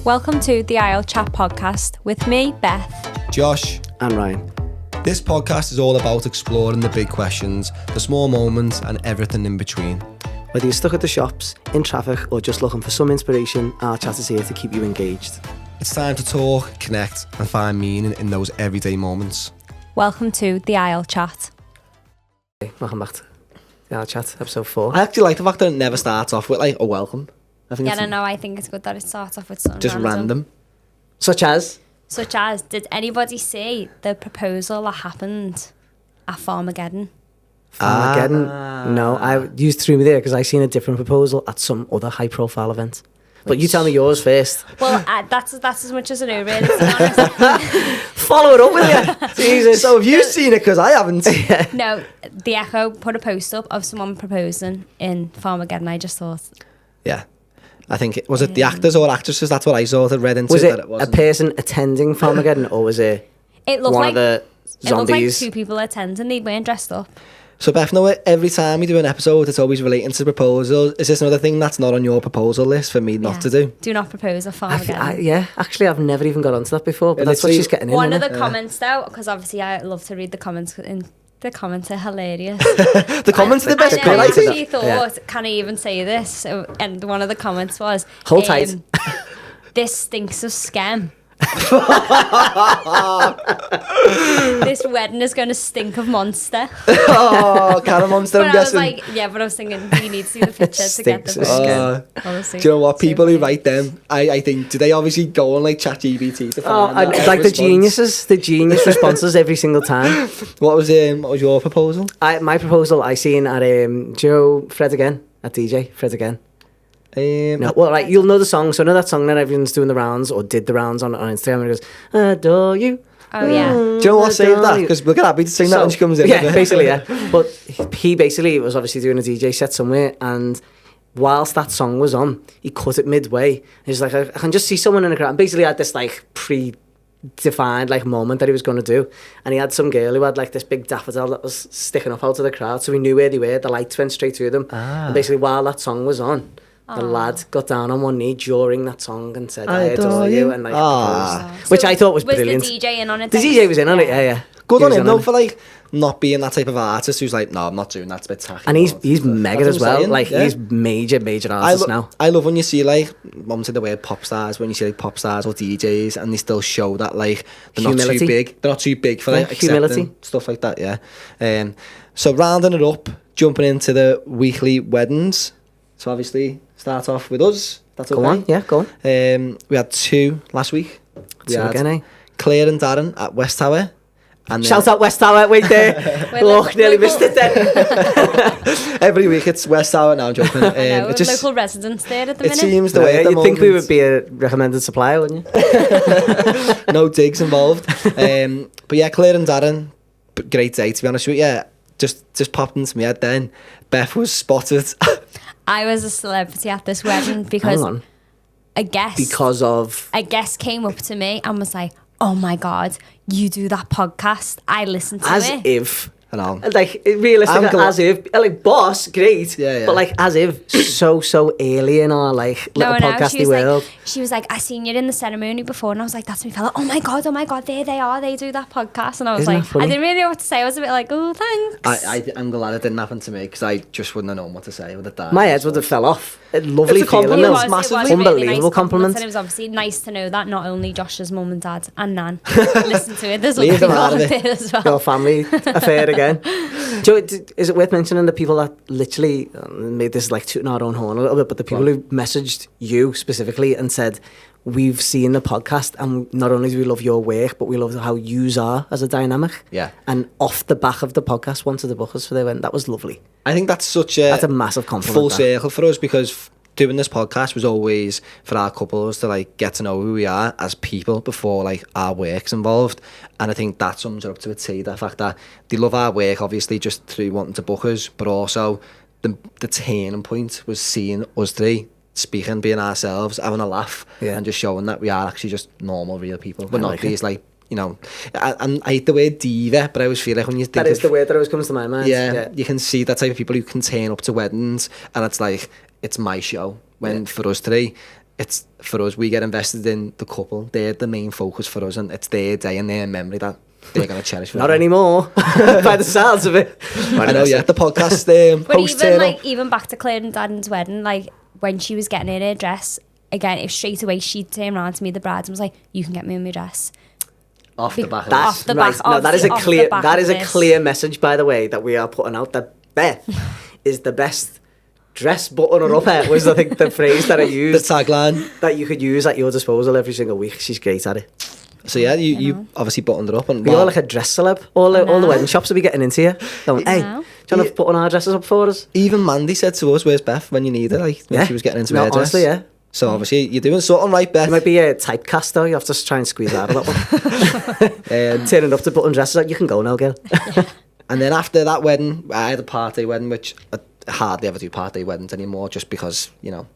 Welcome to the Isle Chat podcast with me, Beth, Josh, and Ryan. This podcast is all about exploring the big questions, the small moments, and everything in between. Whether you're stuck at the shops, in traffic, or just looking for some inspiration, our chat is here to keep you engaged. It's time to talk, connect, and find meaning in those everyday moments. Welcome to the Isle Chat. Welcome back to the Isle Chat, episode 4. I actually like the fact that it never starts off with like a welcome. I think I think it's good that it starts off with something just random. Such as, did anybody see the proposal that happened at Farmageddon? Farmageddon. No, you threw me there because I seen a different proposal at some other high-profile event. But you tell me yours first. Well, that's as much as I know, really, to be honest. Follow it up with you. Jesus. So have you seen it? Because I haven't. No, the Echo put a post up of someone proposing in Farmageddon. I just thought... Yeah. I think it was the actors or actresses. That's what I sort of read into. Was it that a person attending Farmageddon, or was it looked one like of the zombies? It looked like two people attending. They weren't dressed up. So Beth, know every time we do an episode, it's always relating to proposals. Is this another thing that's not on your proposal list for me not to do? Do not propose at Farmageddon. Yeah, actually, I've never even got onto that before. But that's what she's getting in. One of the comments, though, because obviously I love to read the comments. The comments are hilarious. The comments are the best. I actually thought, can I even say this? So, and one of the comments was, hold tight. This stinks of scam. This wedding is going to stink of Monster. Oh, can of Monster, but I'm guessing. guessing. I was thinking, you need to see the picture to get the do you know what? People who write them, I think, do they obviously go on like ChatGPT to find like the genius responses every single time. What was your proposal? My proposal I seen at Joe Fred Again at DJ Fred Again. No, well, right, you'll know the song. So know that song that everyone's doing the rounds or did the rounds on Instagram. And it goes, adore you. Oh yeah. Do you know what? Save that because we'll get Abbie to sing that when she comes in. Yeah, basically, yeah. But he basically was obviously doing a DJ set somewhere, and whilst that song was on, he cut it midway. He's like, I can just see someone in the crowd. And basically, had this like predefined like moment that he was going to do, and he had some girl who had like this big daffodil that was sticking up out of the crowd, so he knew where they were. The lights went straight to them, and basically while that song was on, the lad got down on one knee during that song and said, I adore you, and like proposed, which I thought was brilliant. Was the DJ in on it? The DJ was in on it, yeah. Good on him though for like not being that type of artist who's like, no, I'm not doing that, it's a bit tacky. And he's mega as well, like he's major artist now. I love when you see like, mum said the word pop stars, when you see like pop stars or DJs and they still show that like they're humility. Not too big, they're not too big for like humility, stuff like that, yeah. So rounding it up, jumping into the weekly weddings. So obviously start off with us. That's okay. Go on. We had 2 last week. We had Claire and Darren at West Tower. And shout out West Tower, wait there. Nearly missed it then. Every week it's West Tower now, I'm joking. It's just local residents there at the minute. It seems the way at the you'd think we would be a recommended supplier, wouldn't you? No digs involved. But yeah, Claire and Darren, great day to be honest with you. Yeah, just popped into my head then. Beth was spotted. I was a celebrity at this wedding because a guest came up to me and was like, oh my God, you do that podcast. I listened to it. As if. I know. Like, realistically, as if. Like, boss, great. Yeah. But, like, as if so alien or, like, little podcasty world. She was like, I seen you in the ceremony before. And I was like, that's me fella. Oh my God, there they are. They do that podcast. And I was like, I didn't really know what to say. I was a bit like, oh, thanks. I'm glad it didn't happen to me because I just wouldn't have known what to say with it. My head would have fell off. Lovely feeling. It was massively unbelievable really nice compliment. And it was obviously nice to know that not only Josh's mum and dad and Nan listen to it. There's other people out there as well. Your family affair again. Is it worth mentioning the people that literally made this like tooting our own horn a little bit, but the people who messaged you specifically and said, we've seen the podcast and not only do we love your work, but we love how yous are as a dynamic. Yeah. And off the back of the podcast, wanted to book us for their event. That was lovely. I think that's a massive compliment. Full circle for us because doing this podcast was always for our couples to like get to know who we are as people before like our work's involved, and I think that sums it up to a T. The fact that they love our work obviously just through wanting to book us, but also the turning point was seeing us three speaking, being ourselves, having a laugh, and just showing that we are actually just normal real people. We're not these like, you know, and I hate the word diva, but I always feel like when you think that is the word that always comes to my mind. Yeah, you can see that type of people who can turn up to weddings and it's like, it's my show. When for us three, it's for us, we get invested in the couple. They're the main focus for us, and it's their day and their memory that they're going to cherish. Not anymore, by the sounds of it. I know, yeah, the podcast but post even back to Claire and Dan's wedding, like when she was getting her dress, again, if straight away she'd turn around to me, the bride, and was like, "You can get me my dress." Off the back of That's right. No, that is a clear message, by the way, that we are putting out. That Beth is the best dress buttoner upper, was I think the phrase that I used. The tagline that you could use at your disposal every single week. She's great at it. So yeah, you obviously buttoned it up. And you're like a dress celeb. All the wedding shops will be getting into you. Going, hey, do you want to put on our dresses up for us? Even Mandy said to us, "Where's Beth?" when you need her, like when she was getting into her dress. Honestly, yeah. So obviously you're doing something right, Beth. You might be a typecast though. You have to try and squeeze out a little. Turning up to button dresses out, you can go now, girl. And then after that wedding, I had a party wedding, which I hardly ever do party weddings anymore, just because,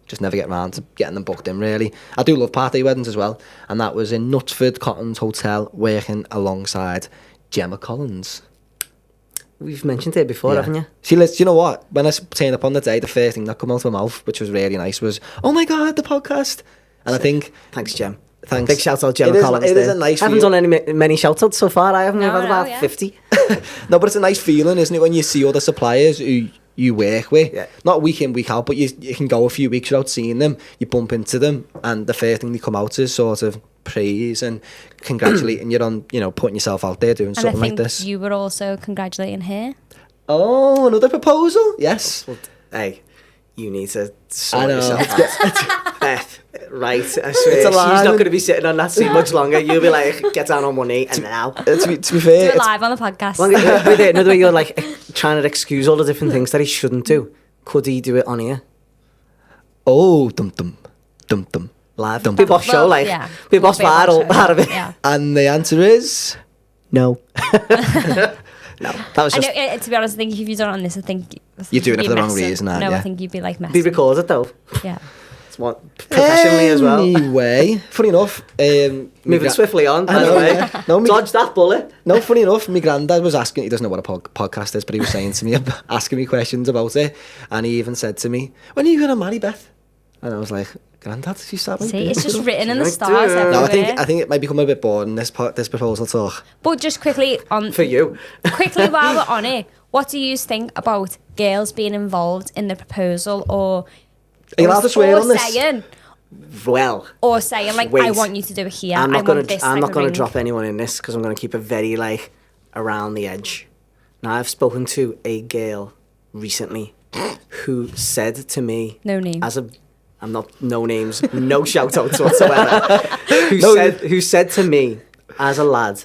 just never get around to getting them booked in, really. I do love party weddings as well. And that was in Knutsford Cottons Hotel, working alongside Gemma Collins. We've mentioned it before, haven't you? She lives, you know what? When I turned up on the day, the first thing that came out of my mouth, which was really nice, was, "Oh my God, the podcast." And I think... Thanks, Gem. Thanks. Big shout out, Gemma Collins. It is a nice I haven't done many shout outs so far. I haven't. I've had about 50. No, but it's a nice feeling, isn't it, when you see other suppliers who you work with, not week in, week out, but you can go a few weeks without seeing them, you bump into them, and the first thing they come out is sort of praise and congratulating you on, putting yourself out there doing something like this. You were also congratulating her. Oh, another proposal? Yes. Well, hey, you need to sort yourself. Beth, right, I swear, she's not going to be sitting on that seat much longer. You'll be like, get down on one knee, and now. To be fair, do it live on the podcast. Another way you're like trying to excuse all the different things that he shouldn't do. Could he do it on here? Oh, dum-dum. Live. Be boss show, be boss viral out of it. Yeah. And the answer is... No. No, that was just... I know, to be honest, I think if you've done it on this, I think you're doing it for the wrong reason, aren't you? No, I think you'd be like messing. Be recorded though. Yeah. It's professionally as well. Anyway, funny enough... moving swiftly on, by the way. Dodge that bullet. No, funny enough, my granddad was asking... He doesn't know what a podcast is, but he was saying to me, asking me questions about it. And he even said to me, "When are you going to marry Beth?" And I was like... Granddad, she sat like See, it's just written in the stars everywhere. No, I think it might become a bit boring, this proposal talk. But just quickly on... For you. Quickly while we're on it, what do you think about girls being involved in the proposal or... Are you allowed to swear on this? Saying, or saying, like, wait, I want you to do it here. I'm not going to drop anyone in this because I'm going to keep it very, around the edge. Now, I've spoken to a girl recently who said to me... No name. I'm not, no names, no shout outs whatsoever. Who said to me, as a lad,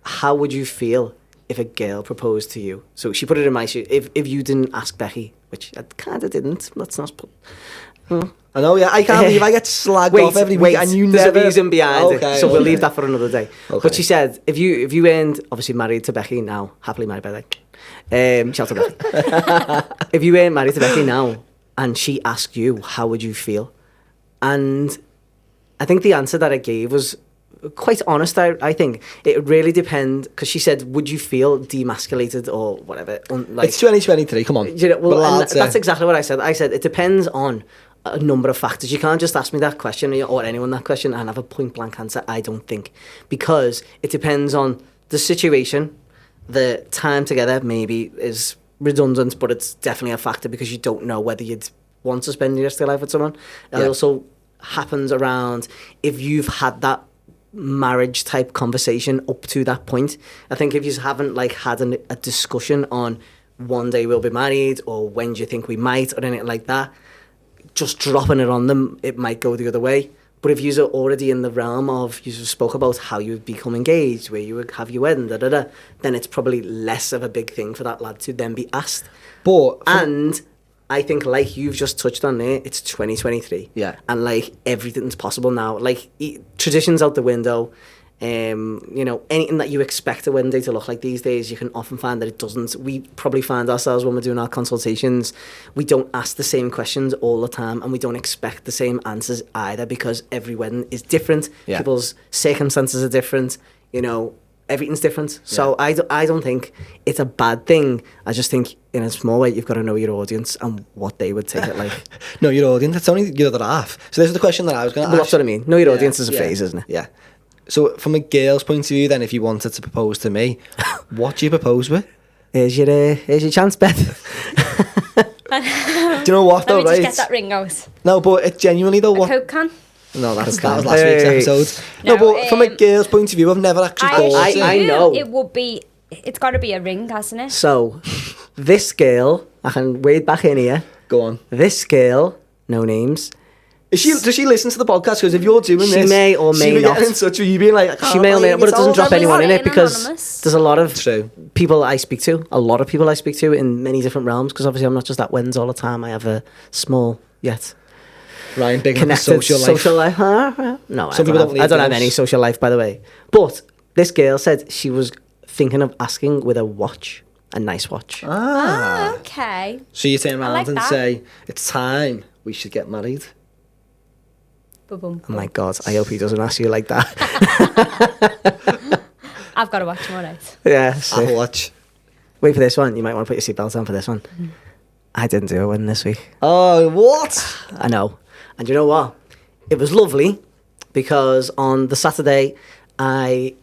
how would you feel if a girl proposed to you? So she put it in my shoe. If you didn't ask Becky, which I kind of didn't. Let's not put... I know, yeah. I can't believe I get slagged off every week and you there's never... a reason behind it, so we'll leave that for another day. Okay. But she said, if you weren't obviously married to Becky now, happily married by the way, shout out to Becky. If you weren't married to Becky now, and she asked you, how would you feel? And I think the answer that I gave was quite honest, I think. It would really depend, because she said, would you feel demasculated or whatever? It's 2023, come on. That's exactly what I said. I said, it depends on a number of factors. You can't just ask me that question or anyone that question and have a point-blank answer, I don't think. Because it depends on the situation, the time together maybe is... redundant, but it's definitely a factor because you don't know whether you'd want to spend the rest of your life with someone. It also happens around if you've had that marriage type conversation up to that point. I think if you haven't had a discussion on one day we'll be married or when do you think we might or anything like that, just dropping it on them, it might go the other way. But if you're already in the realm of, you spoke about how you would become engaged, where you would have your wedding, then it's probably less of a big thing for that lad to then be asked. And I think, like you've just touched on there, it's 2023. Yeah. And, everything's possible now. Tradition's out the window. Anything that you expect a wedding day to look like these days, you can often find that it doesn't. We probably find ourselves when we're doing our consultations, we don't ask the same questions all the time and we don't expect the same answers either because every wedding is different. Yeah. People's circumstances are different. everything's different. So I don't think it's a bad thing. I just think in a small way you've got to know your audience and what they would take it like. Know your audience. It's only the other half. So this is the question that I was going to ask. That's what I mean. Know your audience is a phrase, isn't it? Yeah. So from a girl's point of view, then, if you wanted to propose to me, what do you propose with? Here's your chance, Beth. Do you know what though? Let me Right? just get that ring out. No, but it genuinely though. A Coke can. No, that was last week's episode. No, but from a girl's point of view, I've never actually thought it. I know. It would be. It's got to be a ring, hasn't it? So, this girl, I can wade back in here. Go on. This girl, no names. Does she listen to the podcast? Because if you're doing this, she may or may she not get in touch with you, being like, she may or may not, but it doesn't drop anyone in it because anonymous. there's a lot of True. people I speak to. A lot of people I speak to in many different realms. Because obviously I'm not just at Wens all the time. I have a small yet Ryan, big connected social life. No, I don't have any social life, by the way. But this girl said she was thinking of asking with a watch, a nice watch. Okay. So you turn around like and that. say, "It's time we should get married." Ba-boom. Oh my God, I hope he doesn't ask you like that. I've got to watch more nights. Yeah, I'll sick. watch. Wait for this one. You might want to put your seatbelt on for this one. I didn't do a wedding this week. Oh, what? I know. And you know what? It was lovely because on the Saturday, I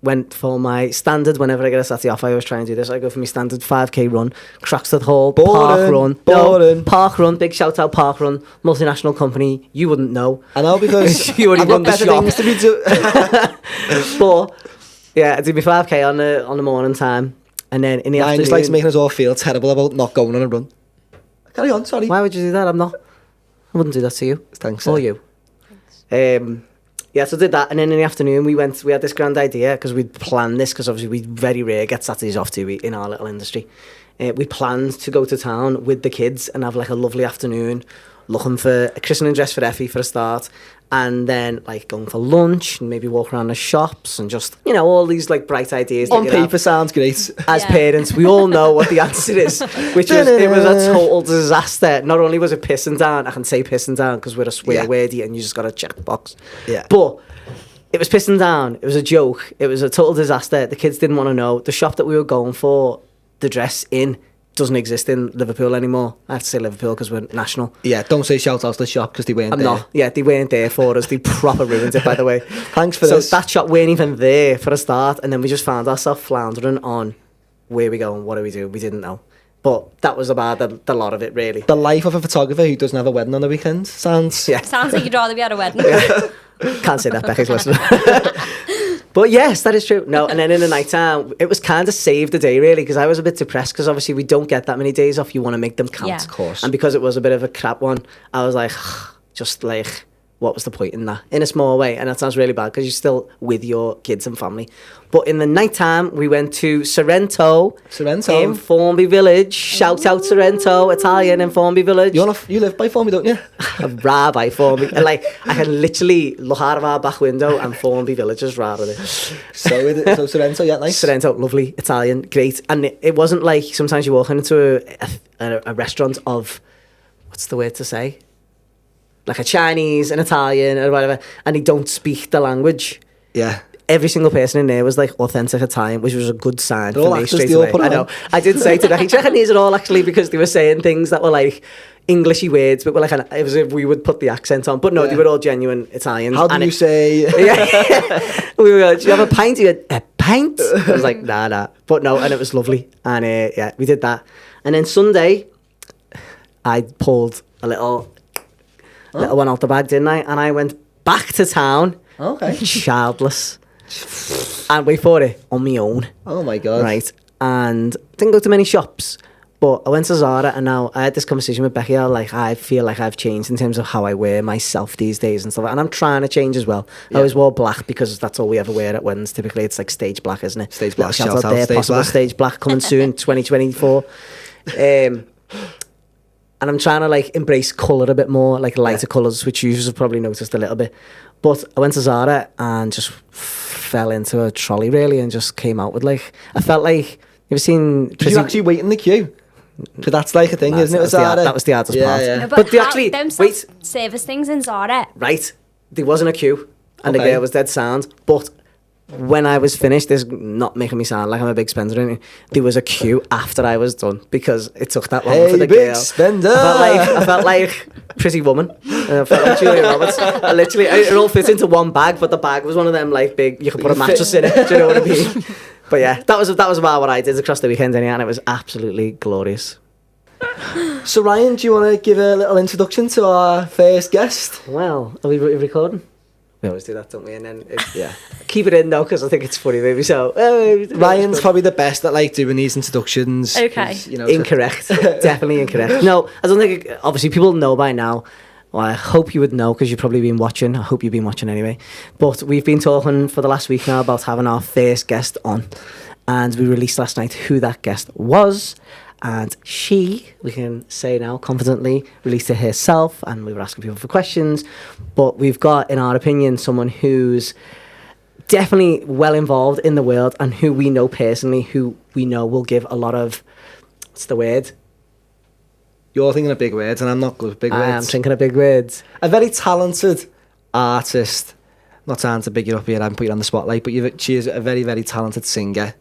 went for my standard, whenever I get a Saturday off, I always try and do this. I go for my standard 5k run, Croxteth Hall, Park Run. No, Park Run, big shout out Park Run, multinational company. You wouldn't know. I know because you already I've run got the better shop. things to be doing. But yeah, I did my 5k on the morning time. And then in the Ryan afternoon... just likes making us all feel terrible about not going on a run. Carry on, sorry. Why would you do that? I wouldn't do that to you. Thanks. Or you. Yeah, so I did that, and then in the afternoon we had this grand idea because we'd planned this because obviously we very rare get Saturdays off in our little industry. We planned to go to town with the kids and have like a lovely afternoon, looking for a christening dress for Effie for a start, and then like going for lunch and maybe walk around the shops and just, you know, all these like bright ideas. On paper sounds great. As parents, we all know what the answer is, which was it was a total disaster. Not only was it pissing down, I can say pissing down because we're a swear wordy and you just got to check the box. Yeah. But it was pissing down. It was a joke. It was a total disaster. The kids didn't want to know. The shop that we were going for the dress in doesn't exist in Liverpool anymore. I have to say Liverpool because we're national. Yeah, don't say shout out to the shop because they weren't there. Not. Yeah, they weren't there for us. They proper ruined it, by the way. Thanks for this. So that shop weren't even there for a start, and then we just found ourselves floundering on where we go and what do we do. We didn't know. But that was about the lot of it, really. The life of a photographer who doesn't have a wedding on the weekend sounds... Sounds like you'd rather be at a wedding. Can't say that, Becca's listening. But yes, that is true. No, and then in the night time, it was kind of saved the day, really, because I was a bit depressed because obviously we don't get that many days off. You want to make them count. Yeah. Of course. And because it was a bit of a crap one, I was like, just like, what was the point in that? In a small way. And that sounds really bad because you're still with your kids and family. But in the night time, we went to Sorrento. In Formby Village. Shout out Sorrento, Italian in Formby Village. You live by Formby, don't you? Right by Formby. And like, I can literally look out of our back window and Formby Village is right there. So Sorrento, yeah, nice. Sorrento, lovely, Italian, great. And it wasn't like sometimes you walk into a restaurant of, what's the word to say? Like a Chinese, an Italian, or whatever, and they don't speak the language. Yeah. Every single person in there was like authentic Italian, which was a good sign They're for all me actors, straight they all away. put it I know. on. I did say to Becky, do you reckon these are all actually because they were saying things that were like Englishy words, but were like it was if we would put the accent on. But no, they were all genuine Italians. How do you say? Yeah. We were. Do you have a pint? He went, a pint? I was like, nah. But no, and it was lovely. And yeah, we did that. And then Sunday, I pulled a little one out the bag, didn't I? And I went back to town. Okay. Childless. And wait for it, on my own. Oh my God. Right. And didn't go to many shops. But I went to Zara, and now I had this conversation with Becky. I feel like I've changed in terms of how I wear myself these days and stuff. And I'm trying to change as well. I always wore black because that's all we ever wear at weddings. Typically, it's like stage black, isn't it? Stage black. Shout Shout out out there, stage possible black. stage black coming soon, 2024. And I'm trying to like embrace colour a bit more, like lighter colours, which you have probably noticed a little bit. But I went to Zara and just fell into a trolley really, and just came out with like, I felt like, you ever seen... Did you actually wait in the queue? So that's like a thing, isn't it? That was the hardest part. Yeah. No, but they actually them service things in Zara. Right, there wasn't a queue, and the Okay. girl was dead sound. But when I was finished, this is not making me sound like I'm a big spender or anything, there was a queue after I was done because it took that long for the big girl. Spender. I felt like Pretty Woman. I felt like Julia Roberts. I literally, it all fit into one bag, but the bag was one of them like big, you could put a mattress in it, do you know what I mean? But yeah, that was about what I did across the weekend anyway, and it was absolutely glorious. So Ryan, do you want to give a little introduction to our first guest? Well, are we recording? We always do that, don't we? And then, keep it in though, because I think it's funny, maybe. So Ryan's probably the best at like doing these introductions. Okay. You know, incorrect. Definitely incorrect. No, I don't think. Obviously, people know by now. Well, I hope you would know because you've probably been watching. I hope you've been watching anyway. But we've been talking for the last week now about having our first guest on, and we released last night who that guest was. And she, we can say now confidently, released it herself, and we were asking people for questions. But we've got, in our opinion, someone who's definitely well involved in the world and who we know personally, who we know will give a lot of, what's the word? You're thinking of big words, and I'm not good with big words. I am thinking of big words. A very talented artist. Not trying to big you up here and put you on the spotlight, but she is a very, very talented singer.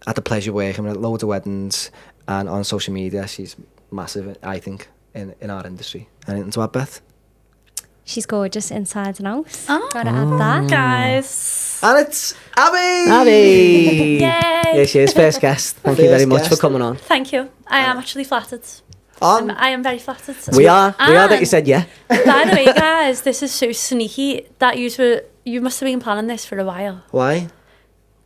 Had the pleasure working with loads of weddings and on social media. She's massive, I think, in our industry. Anything to add, Beth? She's gorgeous inside and out. Oh. Gotta add that. Guys. And it's Abbie! Abbie! Yay! Yeah, she is first guest. Thank you very much for coming on. Thank you. I am actually flattered. I am very flattered. We are that you said yeah. By the way, guys, this is so sneaky that you must have been planning this for a while. Why?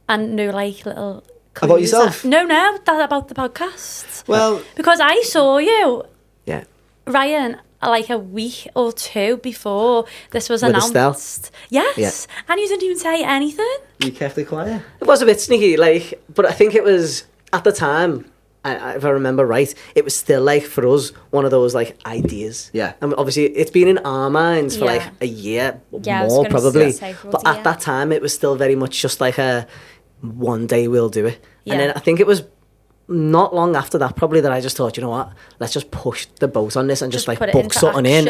And no like little clues. About yourself? No, about the podcast. Well, because I saw you, yeah, Ryan, like a week or two before this was with announced. Yes, yeah. And you didn't even say anything. you kept it quiet. It was a bit sneaky, like, but I think it was at the time. If I remember right, it was still like for us one of those like ideas. Yeah. And obviously it's been in our minds for like a year more probably. But at that time it was still very much just like a one day we'll do it. Yeah. And then I think it was not long after that probably that I just thought, you know what, let's just push the boat on this and just like book something in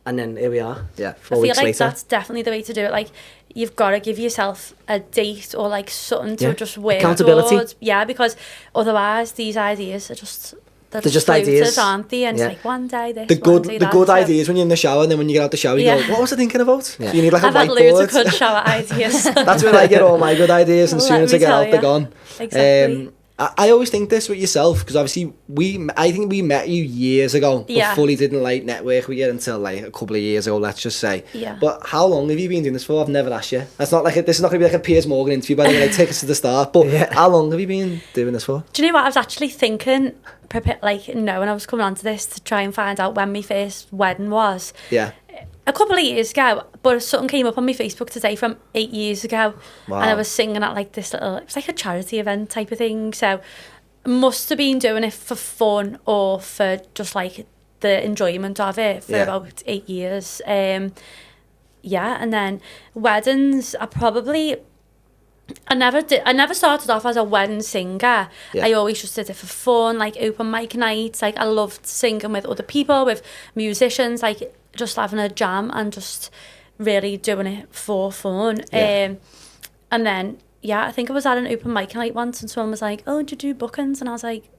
and then here we are. Yeah. 4 weeks later. I feel like that's definitely the way to do it. Like, you've got to give yourself a date or like something to just work accountability towards. Yeah, because otherwise these ideas are they're just floaters, ideas, aren't they? And it's like one day this, the good ideas when you're in the shower, and then when you get out the shower you go, what was I thinking about? Yeah. So you need like I've had loads of good shower ideas. That's when I get all my good ideas, and as soon as I get out they're gone. Exactly. I always think this with yourself, because obviously I think we met you years ago, but fully didn't like network with you until like a couple of years ago, let's just say. Yeah. But how long have you been doing this for? I've never asked you. That's not like this is not going to be like a Piers Morgan interview, by the way, like take us to the start. But how long have you been doing this for? Do you know what I was actually thinking? When I was coming onto this to try and find out when my first wedding was. Yeah. A couple of years ago, but something came up on my Facebook today from 8 years ago. Wow. And I was singing at like this little, it was like a charity event type of thing. So must have been doing it for fun or for just like the enjoyment of it for about 8 years. And then weddings, I never started off as a wedding singer. I always just did it for fun, like open mic nights. Like I loved singing with other people, with musicians, like just having a jam and just really doing it for fun. And then I think I was at an open mic night once and someone was like, oh, do you do bookings? And I was like,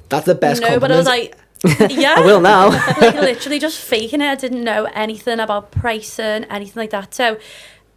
that's the best compliment. But I was like, yeah. I will now. Like literally just faking it. I didn't know anything about pricing, anything like that. So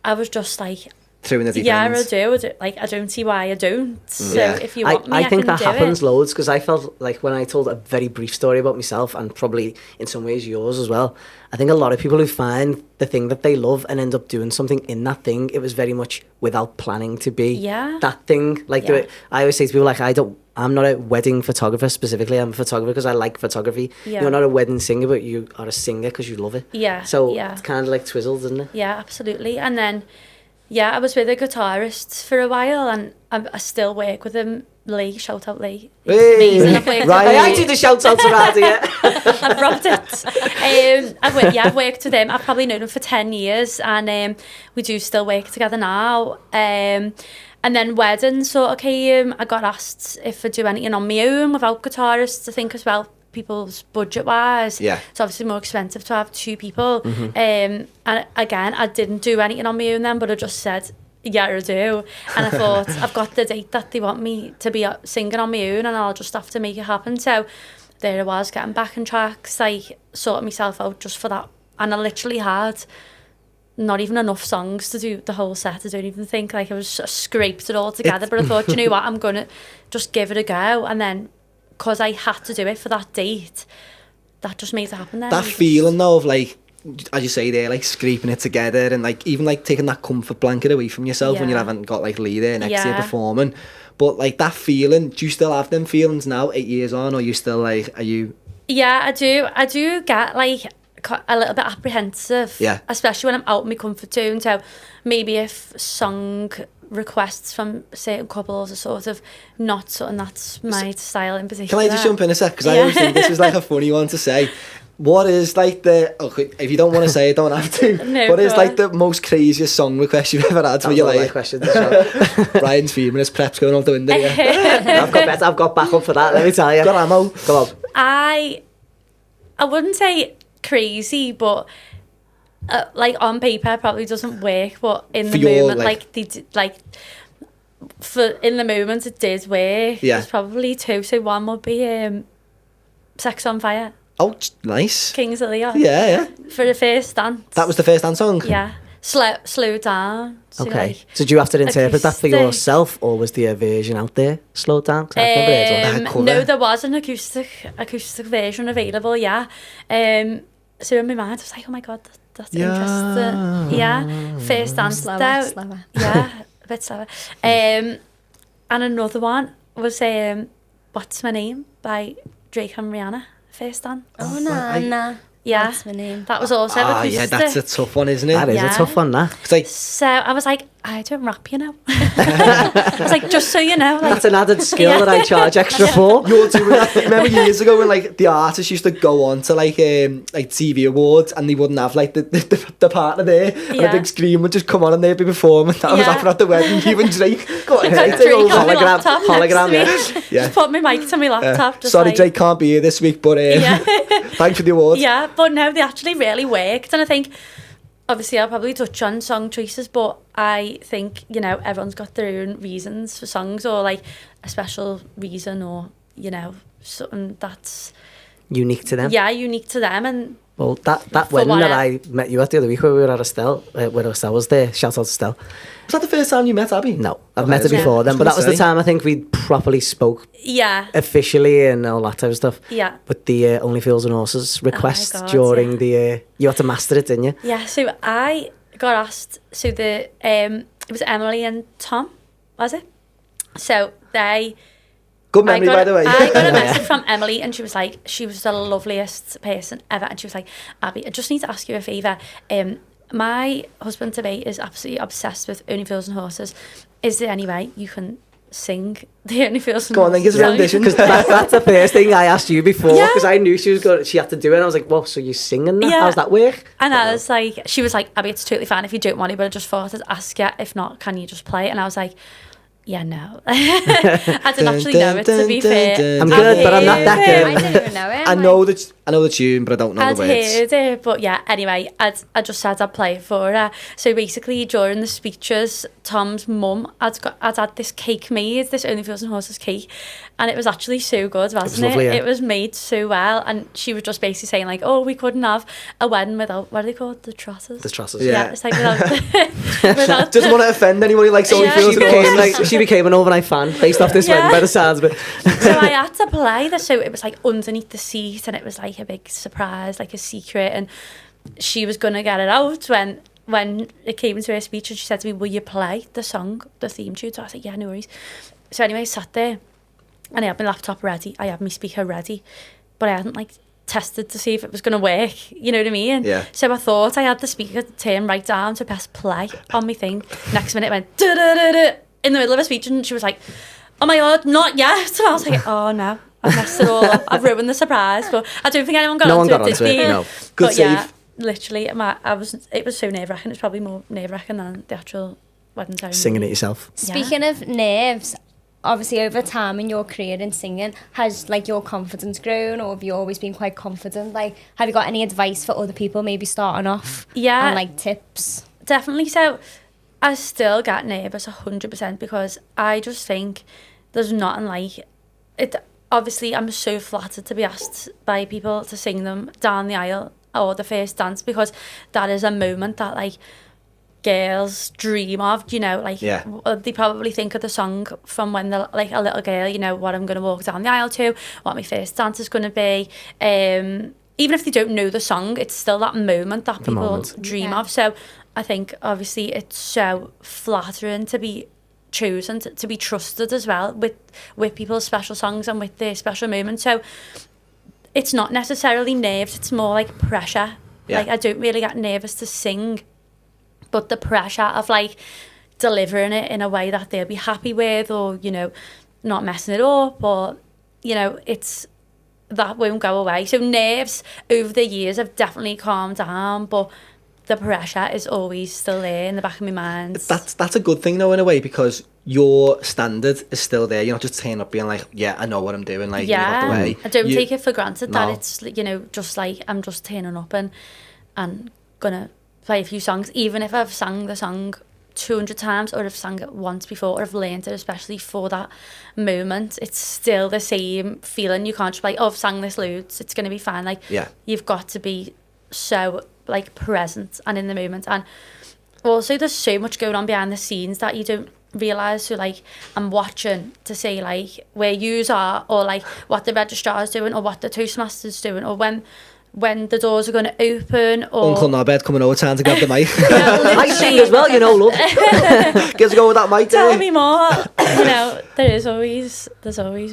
I was just like, through in the deep end. I do. Like, I don't see why I don't. So if you want me, I think can that do happens it. loads, because I felt like when I told a very brief story about myself, and probably in some ways yours as well, I think a lot of people who find the thing that they love and end up doing something in that thing, it was very much without planning to be that thing. Like I always say to people, like, I'm not a wedding photographer specifically. I'm a photographer because I like photography. Yeah. You're not a wedding singer, but you are a singer because you love it. Yeah. So it's kind of like twizzled, isn't it? Yeah, absolutely. And then I was with a guitarist for a while, and I still work with him. Lee, shout out Lee. Hey, I do the shout outs around here. I've robbed it. I've worked with him. I've probably known him for 10 years, and we do still work together now. And then weddings sort of came. I got asked if I'd do anything on my own without guitarists, I think, as well. People's budget wise, it's obviously more expensive to have two people. And again, I didn't do anything on my own then, but I just said yeah, I do. And I thought, I've got the date that they want me to be singing on my own, and I'll just have to make it happen. So there I was, getting backing tracks, like sorting myself out just for that. And I literally had not even enough songs to do the whole set. I don't even think, like I was scraped it all together. But I thought, you know what, I'm gonna just give it a go. And then because I had to do it for that date, that just made it happen then. That feeling though of like, as you say there, like scraping it together, and like even like taking that comfort blanket away from yourself when you haven't got like Lee there next to you performing. But like that feeling, do you still have them feelings now 8 years on, or you still like, are you? Yeah, I do get like a little bit apprehensive, especially when I'm out of my comfort zone. So maybe if song requests from certain couples are sort of not something that's my style in particular. Can I just jump in a sec? Because I always think this is like a funny one to say. What is like the, okay, if you don't want to say it, don't have to. No, what is like the most craziest song request you've ever had? Where you're like, questions. Brian's feminist prep's going out the window. I've got backup for that. Let me tell you. Got ammo. Come on. I wouldn't say crazy, but like on paper probably doesn't work. But in the moment, for in the moment it did work. Yeah. There's probably two. So one would be "Sex on Fire." Oh, nice. Kings of Leon. Yeah. For the first dance. That was the first dance song? Yeah. Slow down. So okay. Like, so did you have to interpret that for yourself, or was there a version out there, slowed down? No, there was an acoustic version available, yeah. So in my mind, I was like, oh my God, that's interesting. Yeah. First dance slower. Yeah, a bit slower. And another one was What's My Name by Drake and Rihanna. First dance. Oh, nah. Yeah, that's my name. That was also acoustic. Yeah, that's a tough one, isn't it? That is a tough one, that. Like, so I was like, I don't rap, you know. I was like, just so you know. Like, that's an added skill that I charge extra for. You're doing that. Remember years ago when like the artists used to go on to like TV awards, and they wouldn't have like the partner there, and a big screen would just come on and they'd be performing. That was after at the wedding. Even Drake got hologram. Yeah. Just put my mic to my laptop. Just sorry, like, Drake can't be here this week, but thanks for the awards. Yeah, but no, they actually really worked, and I think obviously I'll probably touch on song choices, but I think, you know, everyone's got their own reasons for songs, or like a special reason, or, you know, something that's unique to them. Yeah, unique to them. And well, that wedding that I met you at the other week, where we were at Estelle, when Estelle was there, shout out to Estelle. Was that the first time you met Abbie? No, I've met her before then, but that was the time I think we properly spoke officially and all that type of stuff. Yeah. With the Only Fools and Horses request during the... you had to master it, didn't you? Yeah, so I got asked, so it was Emily and Tom, was it? So they... Good memory, by the way. I got a message from Emily, and she was like, she was the loveliest person ever, and she was like, Abbie, I just need to ask you a favour. My husband today is absolutely obsessed with Only Fools and Horses. Is there any way you can sing the Only Fools and Horses? Go on, then give us a rendition. Because that's the first thing I asked you before, because I knew she had to do it, and I was like, well, so you're singing that? How's that work? And I was like, she was like, Abbie, it's totally fine if you don't want it, but I just thought I'd ask you. If not, can you just play it? And I was like, yeah, no. I didn't actually know it, to be fair. I'm good, but I'm not that good. I didn't even know it. I know the tune, but I don't know the words. I'd heard it, but yeah, anyway, I just said I'd play it for her. So basically, during the speeches, Tom's mum had had this cake made, this Only Fools and Horses cake, and it was actually so good, wasn't it? Lovely, It was made so well, and she was just basically saying like, oh, we couldn't have a wedding without, what are they called? The trotters? The trotters. Yeah, it's like without Doesn't want to offend anyone who likes Only Fools and Horses. She became an overnight fan based off this wedding by the sounds of it. So I had to play this, so it was like underneath the seat, and it was like a big surprise, like a secret, and she was gonna get it out when it came into her speech, and she said to me, will you play the song, the theme tune? So I was like, yeah, no worries. So anyway, I sat there, and I had my laptop ready, I had my speaker ready, but I hadn't like tested to see if it was going to work, you know what I mean? Yeah. So I thought I had the speaker turned right down to press play on my thing. Next minute it went da-da-da-da in the middle of a speech, and she was like, oh my God, not yet. And I was like, oh no, I've messed it all up. I've ruined the surprise. But I don't think anyone got onto it, did they? No. Good but save. Yeah, literally, it was so nerve-wracking. It was probably more nerve-wracking than the actual wedding ceremony. Singing it yourself. Speaking of nerves, obviously over time in your career in singing, has like your confidence grown, or have you always been quite confident? Like, have you got any advice for other people maybe starting off? Yeah. And like tips? Definitely. So I still get nervous 100% because I just think there's nothing like it. Obviously, I'm so flattered to be asked by people to sing them down the aisle or the first dance, because that is a moment that like girls dream of, you know, like they probably think of the song from when they're like a little girl, you know, what I'm going to walk down the aisle to, what my first dance is going to be. Even if they don't know the song, it's still that moment that people dream of. So I think obviously it's so flattering to be chosen, to be trusted as well with people's special songs and with their special moments. So it's not necessarily nerves, it's more like pressure. Like I don't really get nervous to sing, but the pressure of like delivering it in a way that they'll be happy with, or, you know, not messing it up, or, you know, it's that won't go away. So nerves over the years have definitely calmed down, but the pressure is always still there in the back of my mind. That's a good thing though, in a way, because your standard is still there. You're not just turning up being like, yeah, I know what I'm doing, like, yeah, the way. I don't take it for granted that it's, you know, just like I'm just turning up and gonna play a few songs, even if I've sang the song 200 times, or I've sang it once before, or I've learned it especially for that moment. It's still the same feeling. You can't just be like, oh, I've sang this loads, it's going to be fine. Like, you've got to be so like present and in the moment. And also there's so much going on behind the scenes that you don't realise. So like, I'm watching to see like where yous are, or like what the registrar's doing, or what the Toastmaster's doing, or when the doors are going to open, or Uncle Norbert coming over trying to grab the mic. I sing as well, you know, love. Get to go with that mic. Tell me more. You know, there's always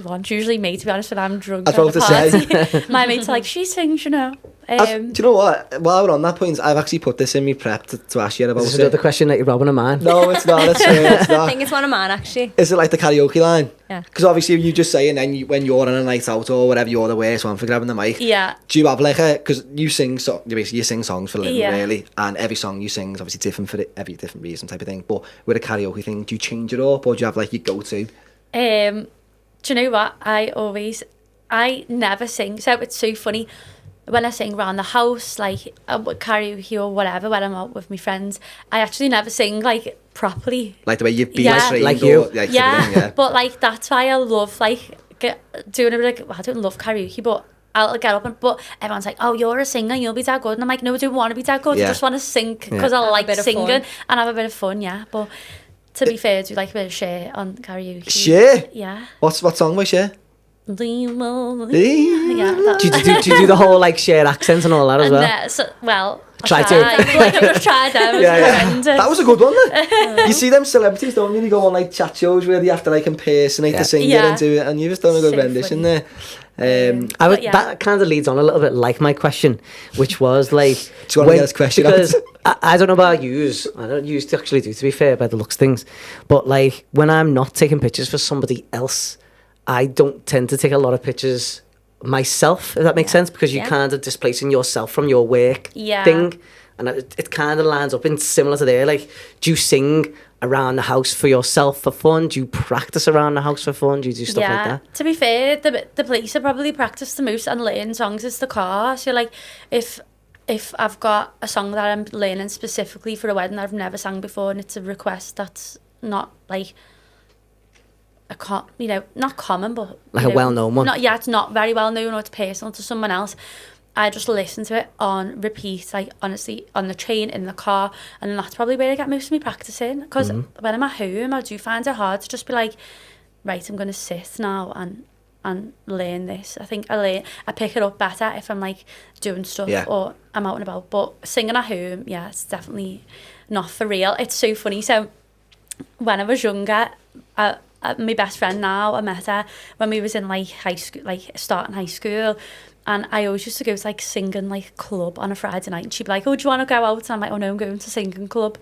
one. It's usually me, to be honest, when I'm drunk. I was about to say. My mates are like, she sings, you know. Do you know what? While we're on that point, I've actually put this in my prep to ask you about. Is this another question that you're robbing a man? No, it's not. It's not. I think it's one of mine, actually. Is it like the karaoke line? Yeah. Because obviously you just say, and then when you're on a night out or whatever, you're the worst one for grabbing the mic. Yeah. Do you have like because you sing songs for a living, really, and every song you sing is obviously different for every different reason type of thing. But with a karaoke thing, do you change it up, or do you have like your go-to? Do you know what? I never sing, so it's so funny. When I sing around the house, like karaoke or whatever, when I'm out with my friends, I actually never sing like properly. Like the way you've been trained, like you. Yeah, but like that's why I love like doing it. Like, well, I don't love karaoke, but I'll get up but everyone's like, oh, you're a singer, you'll be that good. And I'm like, no, I don't want to be that good. I just want to sing because I like singing and have a bit of fun. Yeah, but to be fair, do you like a bit of Cher on karaoke? Cher? Yeah. What song was Cher? Yeah, do you do the whole like Cher accent and all that as well? Well, try to. Like I've just tried them. That was a good one. You see them celebrities, don't you? You go on like chat shows where you have to like impersonate the singer and do it, and you've just done a good rendition there. That kind of leads on a little bit like my question, which was like, do you want to get this question? Because I don't know about yous. I don't use to actually do, to be fair, by the looks of things. But like when I'm not taking pictures for somebody else, I don't tend to take a lot of pictures myself, if that makes sense, because you're kind of displacing yourself from your work thing. And it kind of lines up in similar to there. Like, do you sing around the house for yourself for fun? Do you practice around the house for fun? Do you do stuff like that? To be fair, the place I probably practice the most and learn songs is the car. So like, if I've got a song that I'm learning specifically for a wedding that I've never sang before, and it's a request that's not like not common, but like a well-known one. It's not very well known, or it's personal to someone else. I just listen to it on repeat, like honestly, on the train, in the car, and that's probably where I get most of my practicing. Because when I'm at home, I do find it hard to just be like, right, I'm going to sit now and learn this. I think I pick it up better if I'm like doing stuff or I'm out and about. But singing at home, it's definitely not for real. It's so funny. So when I was younger, my best friend now, I met her when we was in like high school, like starting high school, and I always used to go to like singing like club on a Friday night, and she'd be like, oh, do you want to go out? And I'm like, oh no, I'm going to singing club.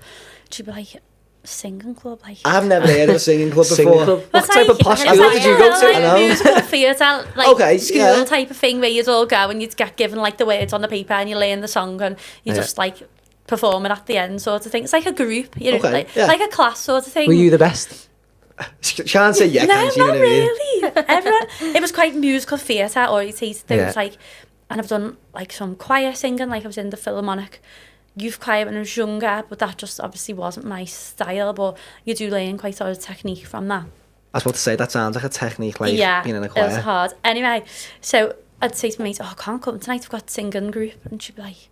She'd be like, singing club? Like, I've never heard of a singing club before. What type of posh school did you go to? Like musical theatre, like school type of thing where you'd all go and you'd get given like the words on the paper and you learn the song and you just like perform it at the end, sort of thing. It's like a group, you know, like a class sort of thing. Were you the best? Can't say no, not really. Everyone, it was quite musical theatre orientated. There was like, and I've done like some choir singing, like I was in the Philharmonic youth choir when I was younger, but that just obviously wasn't my style. But you do learn quite a lot of technique from that. I was about to say, that sounds like a technique, like being in a choir. It was hard. Anyway, so I'd say to my mates, I can't come tonight, I've got singing group. And she'd be like,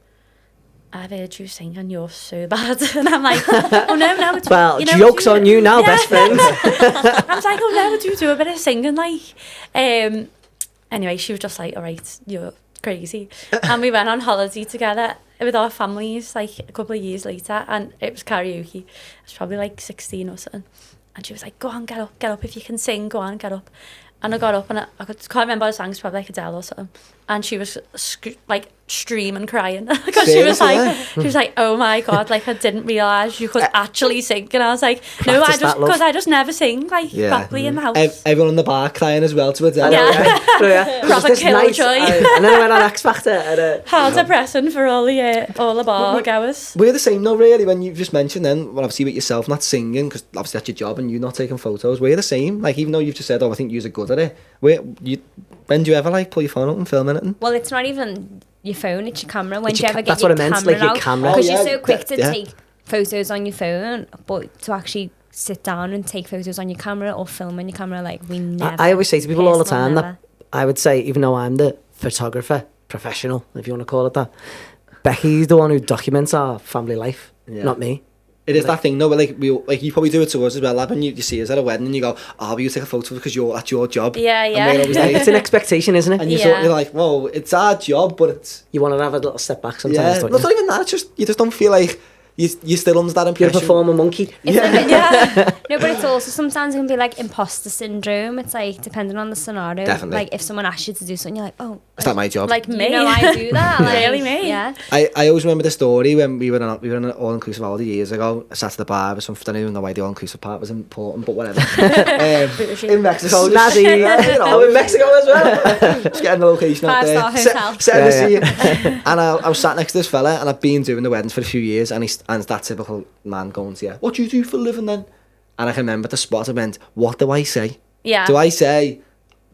I've heard you sing and you're so bad. And I'm like, oh no. It's, well, joke's on you now, best friend. I was like, oh no, I do a bit of singing, like. Anyway, she was just like, all right, you're crazy. And we went on holiday together with our families, like a couple of years later, and it was karaoke. I was probably like 16 or something. And she was like, go on, get up. If you can sing, go on, get up. And I got up and I can't remember the songs, probably like Adele or something. And she was like streaming, crying. Because she was like, oh my God, like I didn't realise you could actually sing. And I was like, no, I just never sing like properly in the house. Everyone in the bar crying as well to Adele. Proper killjoy. And then I went on X Factor. How depressing for all the bar goers. We're the same though, really, when you've just mentioned then, well, obviously with yourself not singing, because obviously that's your job and you not taking photos, we're the same. Like, even though you've just said, I think you're good at it, when do you ever like pull your phone out and film anything? Well, it's not even your phone, it's your camera. When do you ever get that's your what I meant, camera like your out? camera. Because you're so quick to take photos on your phone, but to actually sit down and take photos on your camera or film on your camera, like we never. I always say to people all the time that I would say, even though I'm the photographer, professional, if you want to call it that, Becky's the one who documents our family life, not me. It is that thing, though, where like you probably do it to us as well, lad, when you see us at a wedding and you go, will you take a photo because that's your job? Yeah. And we're always like, it's an expectation, isn't it? And you're like, well, it's our job, but it's... You want to have a little step back sometimes, don't you? It's not even that, it's just, you just don't feel like you're still under that impression. You're a performer monkey. No, but it's also sometimes it can be like imposter syndrome. It's like depending on the scenario. Definitely. Like if someone asks you to do something, you're like, oh, is that my job? Like me. You know, I do that. Like, really me. Yeah. I always remember the story when we were in an all-inclusive holiday years ago. I sat at the bar with some, I don't even know why the all-inclusive part was important, but whatever. In Mexico. Snazzy. I'm in Mexico as well. Just getting the location out there. 5-star hotel. Setting the scene. And I was sat next to this fella, and I've been doing the weddings for a few years, and it's that typical man going to you, what do you do for a living then? And I can remember the spot I went, what do I say? Yeah. Do I say,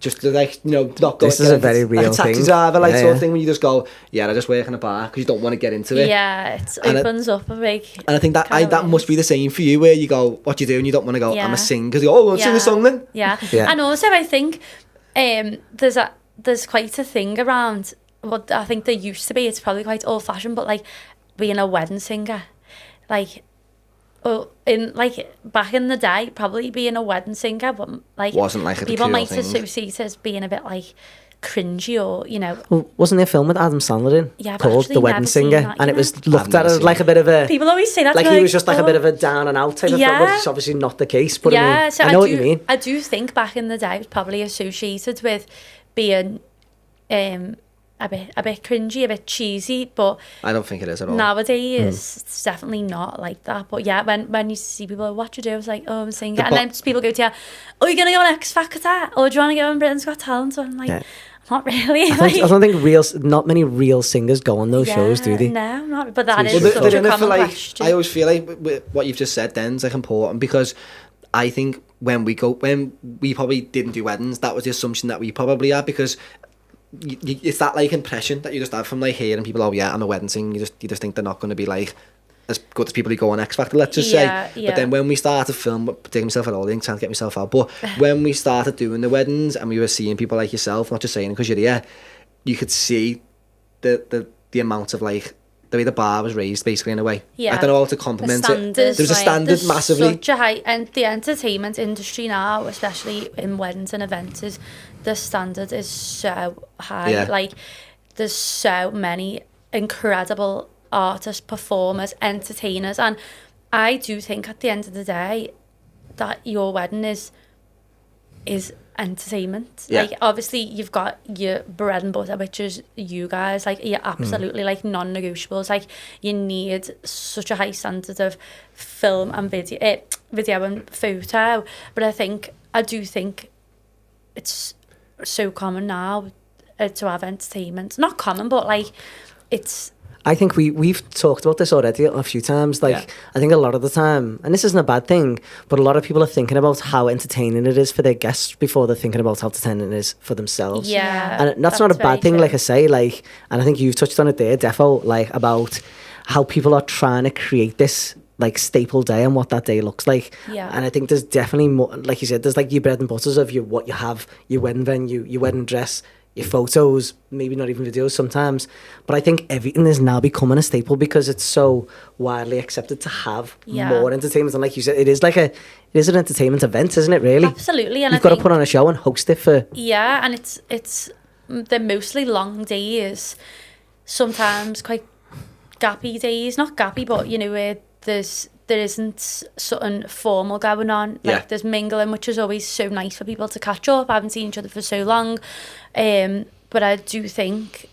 just like, not go... This is a very real like a taxi thing. driver, like sort of thing, when you just go, I just work in a bar, because you don't want to get into it. Yeah, it opens up a big... And I think that must be the same for you, where you go, what do you do? And you don't want to go, I'm a singer. Because you go, well, sing a song then. Yeah. And also I think there's quite a thing around, what I think there used to be, it's probably quite old fashioned, but like being a wedding singer, like... back in the day, probably being a wedding singer, but like wasn't like people might associate it as being a bit like cringy, or Well, wasn't there a film with Adam Sandler in called The Wedding Singer, that, and it was looked at as like a bit of a... People always say that, like he was just like a bit of a down and out type of film, which is obviously not the case. But I know what you mean. I do think back in the day it was probably associated with being a bit cringy, a bit cheesy, but I don't think it is at all. Nowadays, it's definitely not like that. But yeah, when you see people, what you do, it's like, oh, I'm singing. And then people go to you, oh, you're going to go on X Factor? Or do you want to go on Britain's Got Talent? So I'm like, not really. I don't think not many real singers go on those shows, do they? No, not. But that is such a common question. I always feel like what you've just said then is like important, because I think when we probably didn't do weddings, that was the assumption that we probably had, because it's that like impression that you just have from like hearing people, I'm a wedding singer. You just think they're not going to be like as good as people who go on X Factor, let's just say. But then when we started film, taking myself at all, I trying to get myself out, but when we started doing the weddings and we were seeing people like yourself, not just saying because you're here, you could see the amount of like the way the bar was raised, basically, in a way. I don't know how to compliment it. There was a standard massively. Such a high, and the entertainment industry now, especially in weddings and events, the standard is so high. Like, there's so many incredible artists, performers, entertainers, and I do think at the end of the day that your wedding is entertainment. Like, obviously you've got your bread and butter, which is you guys, like you're absolutely like non-negotiables. Like, you need such a high standard of film and video and photo, but I do think it's so common now to have entertainment. Not common, but like it's... I think we've talked about this already a few times. Like, I think a lot of the time, and this isn't a bad thing, but a lot of people are thinking about how entertaining it is for their guests before they're thinking about how entertaining it is for themselves. Yeah. And that's not a bad thing, like I say, like, and I think you've touched on it there, Defo, like, about how people are trying to create this like staple day and what that day looks like. Yeah. And I think there's definitely more, like you said, there's like your bread and butters of what you have, your wedding venue, your wedding dress, your photos, maybe not even videos sometimes. But I think everything is now becoming a staple because it's so widely accepted to have more entertainment. And like you said, it is an entertainment event, isn't it, really? Absolutely. And you've got to put on a show and host it for... Yeah, and it's they're mostly long days, sometimes quite gappy days. Not gappy, but, you know, where there isn't something formal going on. Like there's mingling, which is always so nice for people to catch up. I haven't seen each other for so long. But I do think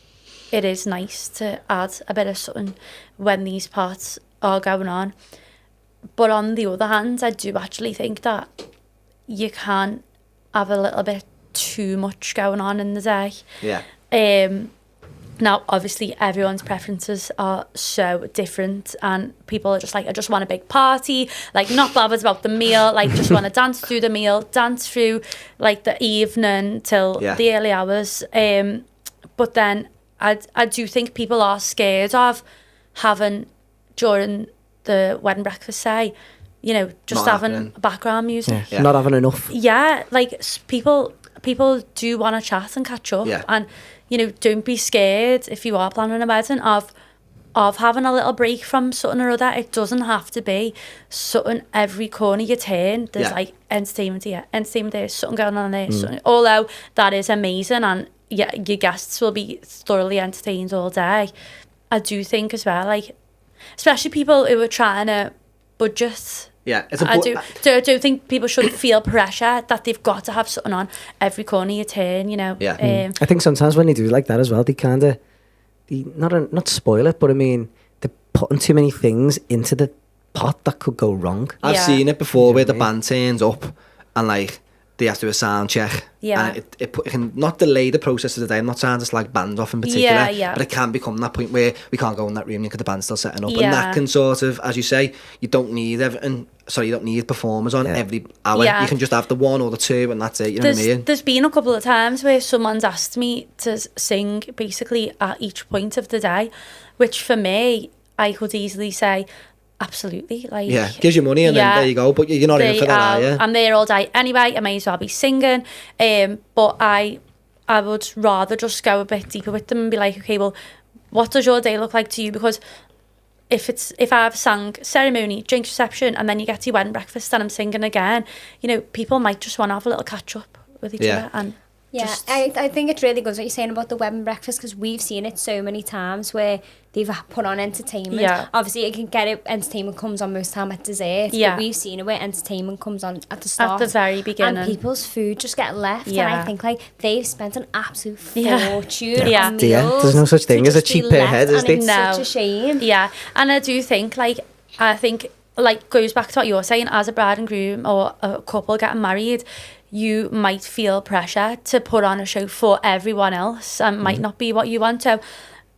it is nice to add a bit of something when these parts are going on. But on the other hand, I do actually think that you can have a little bit too much going on in the day. Yeah. Now, obviously, everyone's preferences are so different, and people are just like, I just want a big party, like not bothered about the meal, like just want to dance through the meal, dance through like the evening till the early hours. But then I do think people are scared of having during the wedding breakfast, say, you know, just not having happening. background music. Not having enough. Yeah, like people do want to chat and catch up, and you know, don't be scared if you are planning a wedding of having a little break from something or other. It doesn't have to be something every corner you turn. There's like entertainment here, entertainment there, something going on there. Something. Although that is amazing, and your guests will be thoroughly entertained all day. I do think as well, like especially people who are trying to budget. Yeah, I do think people should feel pressure that they've got to have something on every corner you turn, you know. Yeah. I think sometimes when they do like that as well, they kind of, not spoil it, but I mean, they're putting too many things into the pot that could go wrong. I've seen it before where the band turns up and like they have to do a sound check. Yeah. And it can not delay the process of the day. I'm not trying to slag bands off in particular. But it can become that point where we can't go in that room because the band's still setting up. And that can sort of, as you say, you don't need everything. Sorry, you don't need performers on every hour. You can just have the one or the two and that's it. You know what I mean? There's been a couple of times where someone's asked me to sing basically at each point of the day, which for me, I could easily say, absolutely. Like, gives you money and then there you go. But you're not in for that, are you? I'm there all day anyway. I may as well be singing. But I would rather just go a bit deeper with them and be like, okay, well, what does your day look like to you? Because if I've sang ceremony, drinks reception, and then you get to your wedding breakfast and I'm singing again, you know, people might just want to have a little catch up with each other and. Yeah, I think it's really good what you're saying about the wedding breakfast, because we've seen it so many times where they've put on entertainment. Yeah. Obviously, you can get it, entertainment comes on most time at dessert. Yeah. But we've seen it where entertainment comes on at the start. At the very beginning. And people's food just get left. Yeah. And I think like they've spent an absolute fortune on meals. There's no such thing as a cheap per head, is there? It's such a shame. Yeah, and I do think like goes back to what you're saying, as a bride and groom or a couple getting married, you might feel pressure to put on a show for everyone else and might not be what you want. So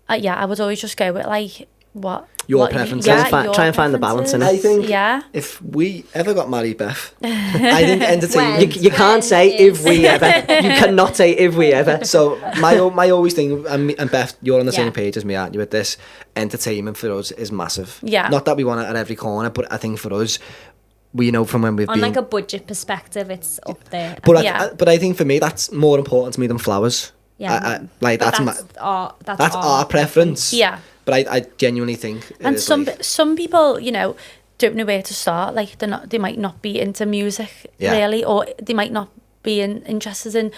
I would always just go with like your preferences. Try and find the balance in it. I think if we ever got married, Beth, I think entertainment. You can't say if we ever. You cannot say if we ever. So my always thing, and Beth, you're on the same page as me, aren't you? With this, entertainment for us is massive. Yeah. Not that we want it at every corner, but I think for us, we know from when we've on been like a budget perspective, it's up there. But I think for me, that's more important to me than flowers. Yeah, that's our preference. Yeah. But I genuinely think. And some people, you know, don't know where to start. Like they might not be into music really, or they might not be interested in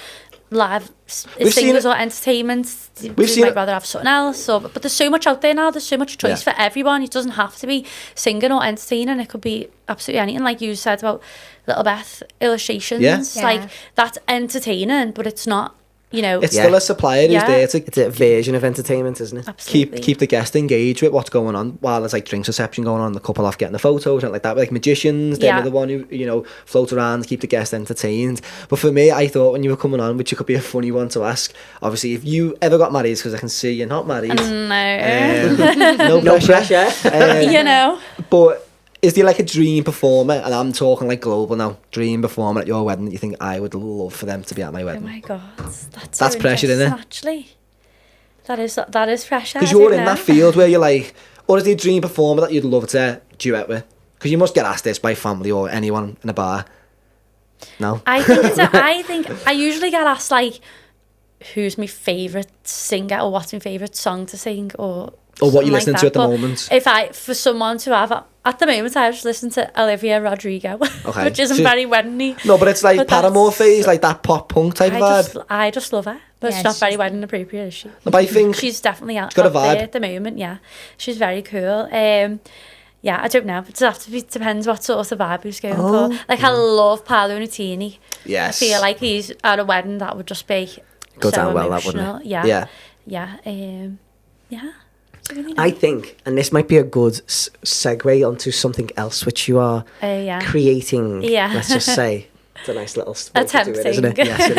live singers or entertainment. They might rather have something else. But there's so much out there now. There's so much choice for everyone. It doesn't have to be singing or entertaining. It could be absolutely anything. Like you said about Little Beth, illustrations. Like that's entertaining, but it's not. You know, it's still a supplier who's there to. It's a version of entertainment, isn't it? Absolutely. Keep the guest engaged with what's going on while there's like drinks reception going on, the couple off getting the photos and like that. Like magicians, they're the one who, you know, float around, keep the guest entertained. But for me, I thought when you were coming on, which could be a funny one to ask, obviously, if you ever got married, because I can see you're not married. No. No pressure. You know. But is there like a dream performer, and I'm talking like global now, dream performer at your wedding that you think I would love for them to be at my wedding? Oh my God, that's pressure, isn't it? Actually, that is pressure. Because you're in that field where you're like, Or is there a dream performer that you'd love to duet with? Because you must get asked this by family or anyone in a bar. No? I think I usually get asked, like, who's my favourite singer or what's my favourite song to sing or what you're listening like to at the but moment. For someone to have, at the moment I just listen to Olivia Rodrigo, okay. which isn't very wedding-y. No, but it's like Paramore phase, like that pop punk type vibe. I just love her, but she's not very wedding appropriate, is she? No, but I think she's definitely out got a vibe there at the moment, yeah. She's very cool. Yeah, I don't know. It depends what sort of vibe he's going for. Like, I love Paolo Nutini. Yes. I feel like he's at a wedding that would just be go so down well, emotional. that wouldn't it? Yeah. Yeah. Yeah. Really I think, and this might be a good segue onto something else which you are creating, let's just say. It's a nice little story attempting, to it, isn't it? Yes, it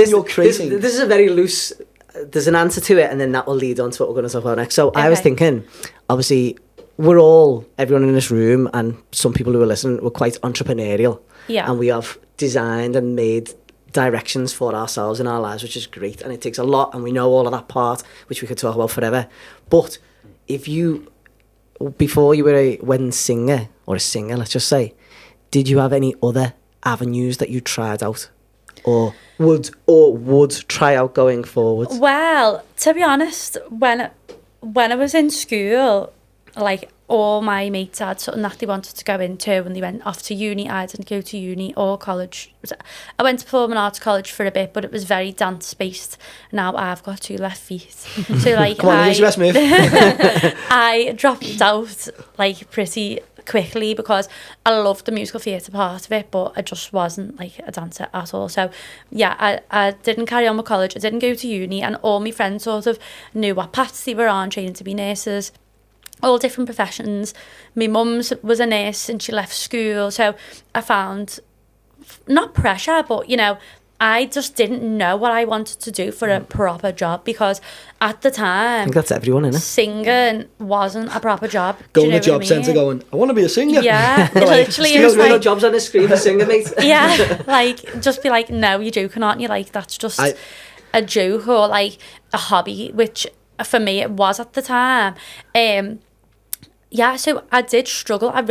is. You're creating. This is a very loose, there's an answer to it, and then that will lead on to what we're going to talk about next. So I was thinking, obviously, everyone in this room and some people who are listening, we're quite entrepreneurial. Yeah. And we have designed and made directions for ourselves in our lives, which is great. And it takes a lot, and we know all of that part, which we could talk about forever. But before you were a wedding singer, or a singer, let's just say, did you have any other avenues that you tried out? Or would try out going forward? Well, to be honest, when I was in school, like, all my mates had something that they wanted to go into when they went off to uni. I didn't go to uni or college. I went to performing arts college for a bit, but it was very dance based. Now I've got 2 left feet, so like come on, use your best move. I dropped out like pretty quickly because I loved the musical theatre part of it, but I just wasn't like a dancer at all. So yeah, I didn't carry on with college. I didn't go to uni, and all my friends sort of knew what paths they were on, training to be nurses, all different professions. My mum's was a nurse and she left school, so I found not pressure, but I just didn't know what I wanted to do for a proper job, because at the time, I think that's everyone, isn't it? Singing wasn't a proper job. Going to the job centre going, I want to be a singer. Yeah, literally. There's no jobs on the screen for singer, mate. Yeah, like, just be like, no, you're joking, aren't you? Like, that's just a joke or like a hobby, which for me it was at the time. Yeah, so I did struggle. I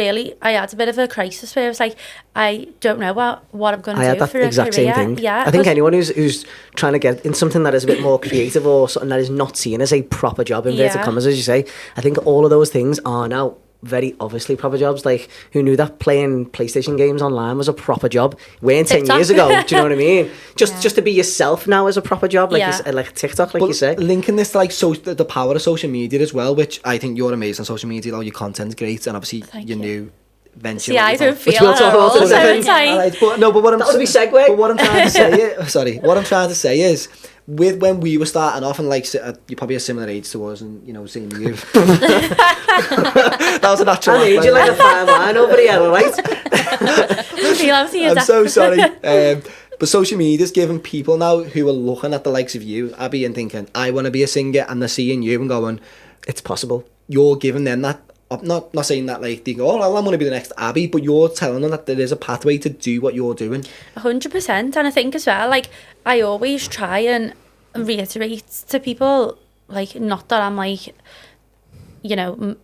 had a bit of a crisis where I was like, I don't know what I'm going to do for a exact career. Same thing. Yeah, I think anyone who's trying to get in something that is a bit more creative or something that is not seen as a proper job, inverted commas, as you say, I think all of those things are now very obviously proper jobs. Like, who knew that playing PlayStation games online was a proper job? Weren't 10 years ago. Do you know what I mean? Just to be yourself now is a proper job, like like TikTok, like you say. Linking this to like the power of social media as well, which I think you're amazing on social media. All your content's great, and obviously your new venture. Yeah, I don't feel we'll talk about so right, but what I'm segue. But what I'm trying to say, what I'm trying to say is, when we were starting off, and like you're probably a similar age to us, and same to you. That was a natural. I need you like a fine wine over here, all right? I'm so sorry. But social media's giving people now who are looking at the likes of you, Abbie, and thinking, I want to be a singer, and they're seeing you and going, it's possible. You're giving them that. Not saying that like they go, I want to be the next Abbie, but you're telling them that there is a pathway to do what you're doing. 100%, and I think as well, like, I always try and reiterate to people, like, not that I'm like, I'm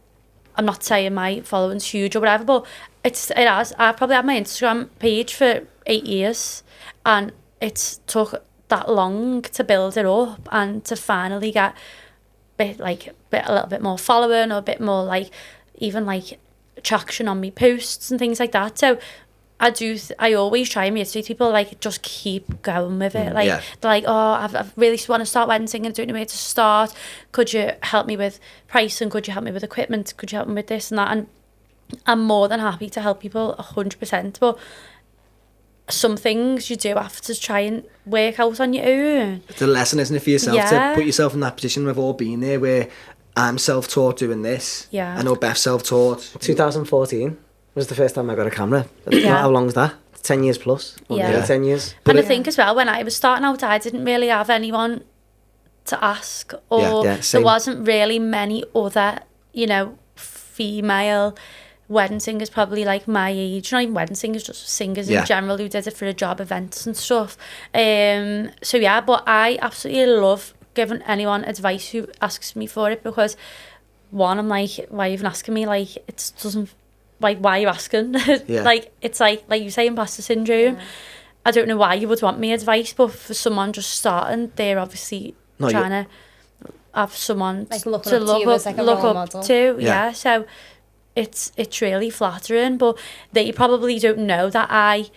not saying my following's huge or whatever, but I've probably had my Instagram page for 8 years, and it's took that long to build it up and to finally get a little bit more following, or a bit more like even like traction on me posts and things like that. So I always try and reiterate people, like, just keep going with it. Like, they're like, I really want to start wedding singing, I don't know where to start. Could you help me with pricing? Could you help me with equipment? Could you help me with this and that? And I'm more than happy to help people 100%. But some things you do have to try and work out on your own. It's a lesson, isn't it, for yourself to put yourself in that position. We've all been there, where I'm self-taught doing this. Yeah. I know Beth's self-taught. 2014 was the first time I got a camera. How long was that? 10 years plus? Yeah. 10 years. And I think as well, when I was starting out, I didn't really have anyone to ask, or there wasn't really many other, female wedding singers probably like my age, not even wedding singers, just singers in general who did it for a job, events and stuff. But I absolutely love giving anyone advice who asks me for it, because one, I'm like, why are you even asking me? Like, it doesn't, like, why are you asking? Yeah. Like, it's like you say, imposter syndrome. Yeah. I don't know why you would want me advice, but for someone just starting, they're obviously trying to have someone like to look up to. Yeah. So it's really flattering, but they probably don't know that I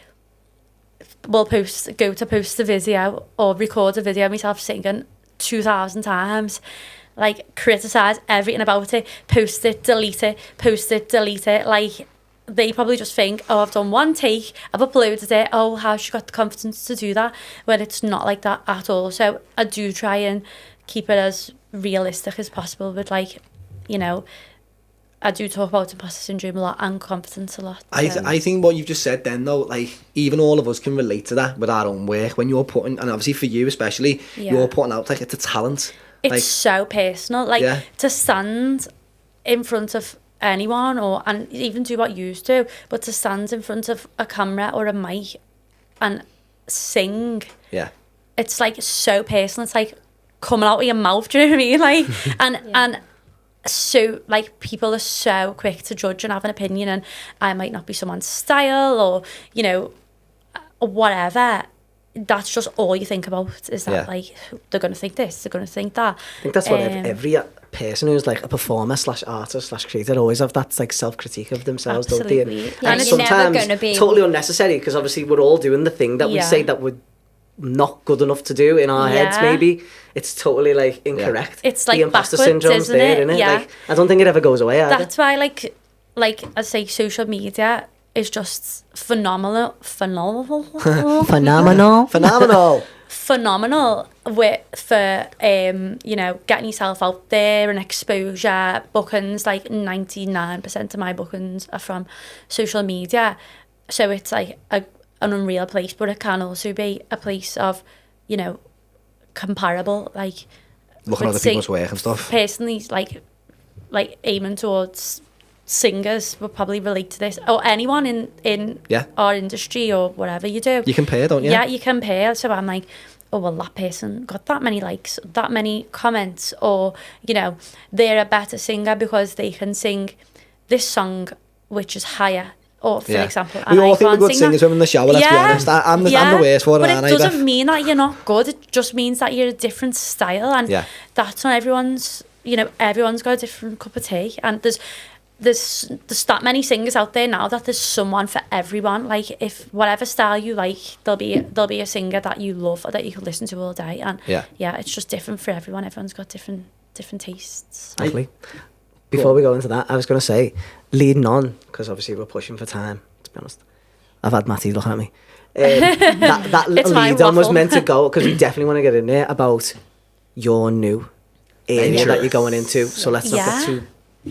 will go to post a video or record a video of myself singing 2,000 times, like criticise everything about it, post it, delete it. Like, they probably just think, oh, I've done one take, I've uploaded it, oh, how's she got the confidence to do that? When it's not like that at all. So I do try and keep it as realistic as possible with, like, you know, I do talk about imposter syndrome a lot and confidence a lot. I think what you've just said then, though, like, even all of us can relate to that with our own work. When you're putting, and obviously for you especially, you're putting out, like, it's a talent. It's like, so personal. Like, to stand in front of anyone and even do what you do, but to stand in front of a camera or a mic and sing, it's like so personal. It's like coming out of your mouth, do you know what I mean? Like, and so, like, people are so quick to judge and have an opinion, and I might not be someone's style, or, you know, whatever. That's just all you think about, is that like, they're going to think this, they're going to think that. I think that's what every person who's like a performer / artist / creator always have that, like, self-critique of themselves, don't they? And it's sometimes never gonna be totally unnecessary, because obviously we're all doing the thing that we say that we're not good enough to do in our heads. Maybe it's totally, like, incorrect. It's like the imposter syndrome's there, isn't it? Like, I don't think it ever goes away either. That's why, like I say, social media is just phenomenal for you know, getting yourself out there and exposure. Bookings, like 99% of my bookings are from social media, so it's like an unreal place, but it can also be a place of, you know, comparable, like looking at other people's work and stuff. Personally, like aiming towards singers will probably relate to this, or anyone in our industry or whatever you do. You compare, don't you? Yeah, you compare. So I'm like, oh, well, that person got that many likes, that many comments, or, you know, they're a better singer because they can sing this song which is higher. Or, for example, we all think we're good singers when we're in the shower, let's be honest. I'm the worst for it, but it doesn't mean that you're not good. It just means that you're a different style, and that's not everyone's, you know, everyone's got a different cup of tea, and there's that many singers out there now that there's someone for everyone. Like, if whatever style you like, there'll be a singer that you love or that you can listen to all day, and it's just different for everyone. Everyone's got different tastes. Exactly. Before we go into that, I was going to say, leading on, because obviously we're pushing for time, to be honest. I've had Matty looking at me. That little lead on was meant to go, because we definitely want to get in there about your new area that you're going into. So let's not get too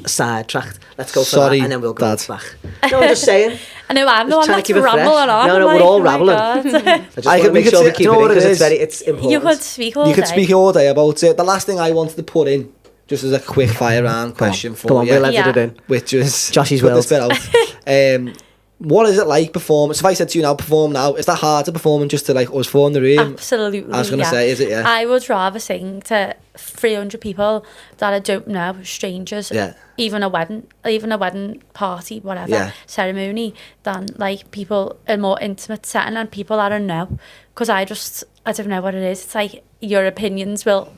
sidetracked. Let's go for that, and then we'll go back. No, I'm just saying. I know I'm the one that's rambling on. No, we're all rambling. I just want to make sure we keep it in, because it's important. You could speak all day. You could speak all day about it. The last thing I wanted to put in, just as a quick fire round question for you. We'll edit it in. Which is Josh's world. What is it like performing? So if I said to you now, perform now, is that hard to perform and just to, like, us four in the room? Absolutely. I was going to say, is it? Yeah. I would rather sing to 300 people that I don't know, strangers. Yeah. Even a wedding party, whatever ceremony, than, like, people in a more intimate setting and people that I know. Because I don't know what it is. It's like your opinions will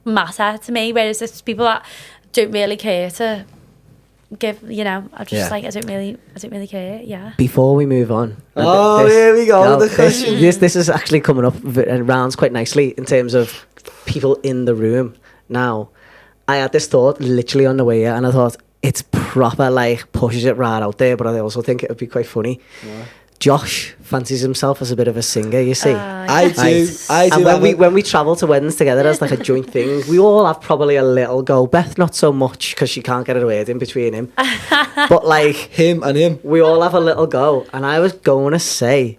matter to me, whereas there's people that don't really care to give, you know, I just like, I don't really care. Before we move on, here we go. This is actually coming up and rounds quite nicely in terms of people in the room. Now, I had this thought literally on the way here, and I thought it's proper, like, pushes it right out there, but I also think it would be quite funny. Josh fancies himself as a bit of a singer, you see. I do. And when we travel to weddings together as, like, a joint thing, we all have probably a little go. Beth, not so much, because she can't get a word in between him. But, like, him, we all have a little go. And I was going to say,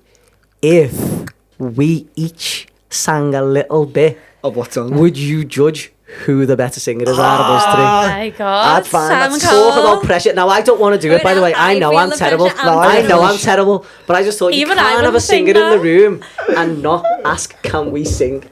if we each sang a little bit of what song, would you judge who the better singer is out of us three? Oh my God. That's fine. Let's talk about pressure. Now, I don't want to do it, by the way. I know I'm terrible. I know I'm terrible. But I just thought, you can't have a singer in the room and not ask, can we sing?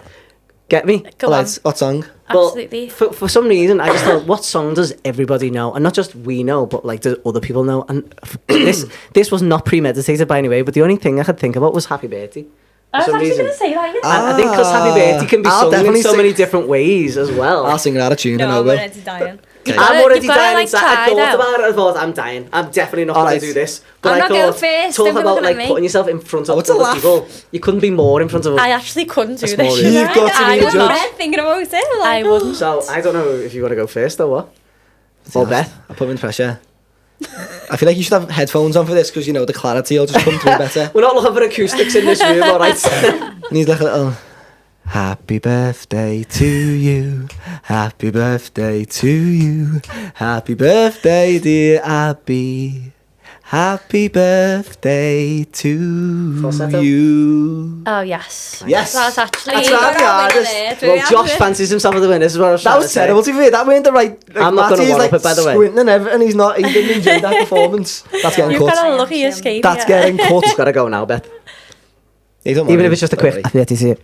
Get me? Go on. What song? Absolutely. Well, for some reason, I just thought, what song does everybody know? And not just we know, but like, does other people know? And this was not premeditated by any way, but the only thing I could think about was Happy Birthday. I was actually going to say that. And I think because Happy Birthday can be sung in so many different ways as well. I'll sing it out of tune. No, I I'm will. already dying. I'm already dying like, inside. I thought about it. I thought, I'm dying. I'm definitely not going to do this. But I'm I not thought, going first. talk Don't be about looking at like me. putting yourself in front of it's a other laugh. people. You couldn't be more in front of I actually couldn't do small this. room. You've got to I be a was judge. not thinking about it. Like, I wouldn't. So I don't know if you want to go first or what. Or Beth. I put him in pressure. I feel like you should have headphones on for this because, you know, the clarity will just come through better. We're not looking for acoustics in this room, all right? And he's like a little... Happy birthday to you. Happy birthday to you. Happy birthday, dear Abbie. Happy birthday to Falsetto? you. Oh, yes. Yes. That's actually... That's You're right, not yeah. winning there, Well, Drew, Josh you? fancies himself as the winner. This is what I was trying That was to say. terrible to me. That weren't the right... Like, I'm not gonna Matty's, one-up like, it, by the way. squinting and everything, and he didn't enjoy that performance. That's getting You've cut. got a lucky escape. That's getting cut. It's got to go now, Beth. Hey, don't Even worry, if it's just a don't quick worry. happy birthday to you.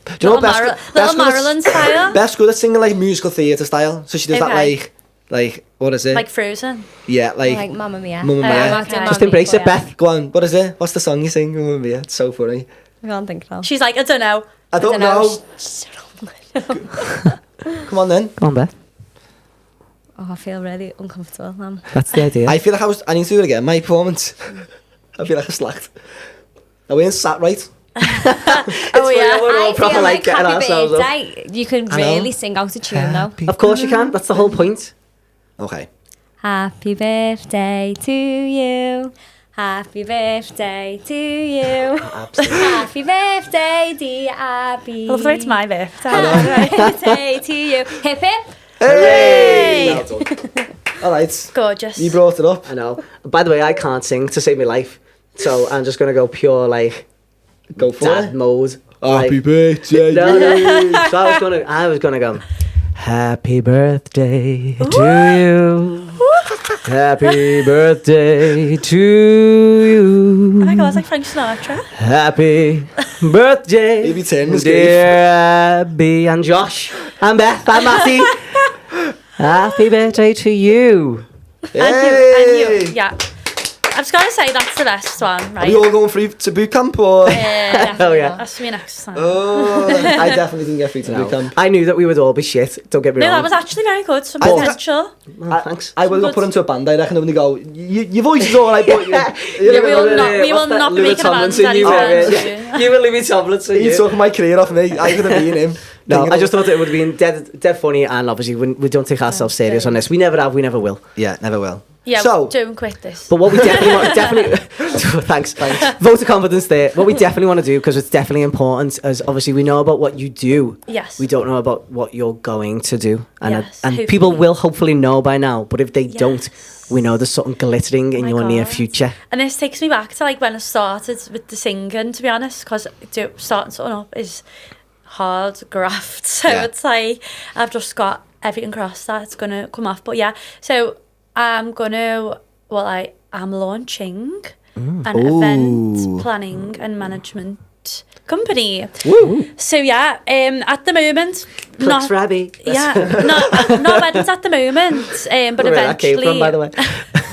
Do you know what Little Marilyn style. Beth's good at singing like musical theatre style. So she does that Okay. like what is it? Like Frozen. yeah, Like Mamma Mia. Mamma Mia. I'm not doing Okay. Just Mamma embrace Mia, it, Beth. Go on, what is it? What's the song you sing? Mamma Mia. It's so funny. I can't think now. She's like, I don't know. I don't know. Come on then. Come on, Beth. Oh, I feel really uncomfortable now. That's the idea. I feel like I need to do it again. My performance. I feel like I slacked. I weren't sat right. Oh, yeah. We're all I proper feel like like getting Happy ourselves up. Birthday, you can I know. really sing out of tune though. Of course you can. That's the whole point. Okay. Happy birthday to you. Happy birthday to you. Happy birthday, dear Abbie. I love the way it's my birthday. Happy birthday to you. Hip hip. Hey! Well done. All right. Gorgeous. You brought it up. I know. By the way, I can't sing to save my life. So I'm just going to go pure, like, Go for dad it. mode. Happy Like, birthday. no. So I was gonna go. Happy birthday to you. Happy birthday to you. Oh my god, it's like Frank Sinatra. Happy birthday, Maybe 10 was dear Abbie and Josh and Beth and Matty. Happy birthday to you. And you. Yeah. I was going to say that's the best one, Are right? we all going free to boot camp or? Oh yeah. That's me next time. Oh, I definitely didn't get free to boot camp. I knew that we would all be shit. Don't get me No, wrong. that was actually very good. Some I- potential. Oh, thanks. I will go put into a band, I reckon, and they go, your voice is alright, but Yeah, we will not be making a band anytime You will leave me Tomlinson. You're talking my career off me. I could have been him. No, I just thought it would have been dead funny, and obviously we don't take ourselves serious on this. We never have, we never will. Yeah, never will. Yeah, So- don't quit this. But what we definitely thanks. Vote of confidence there. What we definitely want to do, because it's definitely important, is obviously we know about what you do. Yes. We don't know about what you're going to do, and Yes, and hopefully. people will hopefully know by now. But if they don't, Yes. we know there's something glittering in my your near God. future. And this takes me back to like when I started with the singing, to be honest, because starting something up is hard graft. So Yeah. it's like I've just got everything crossed that it's gonna come off. But yeah, so I'm launching an event planning and management company. Woo! So yeah, at the moment, Clicks for Abbie. not weddings at the moment, but Where that came eventually, from, by the way.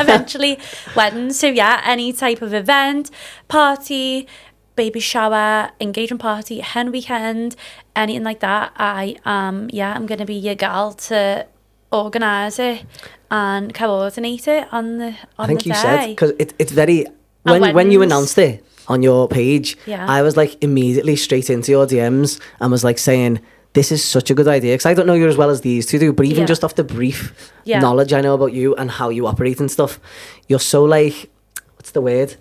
eventually weddings. So yeah, any type of event, party, baby shower, engagement party, hen weekend, anything like that. I'm gonna be your gal to organise it and coordinate it on the I think the you day. said, because it's very And when you weddings. announced it on your page, Yeah. I was like immediately straight into your DMs and was like saying, this is such a good idea, because I don't know you as well as these two do, but even Yeah. just off the brief Yeah. knowledge I know about you and how you operate and stuff, you're so like, what's the word?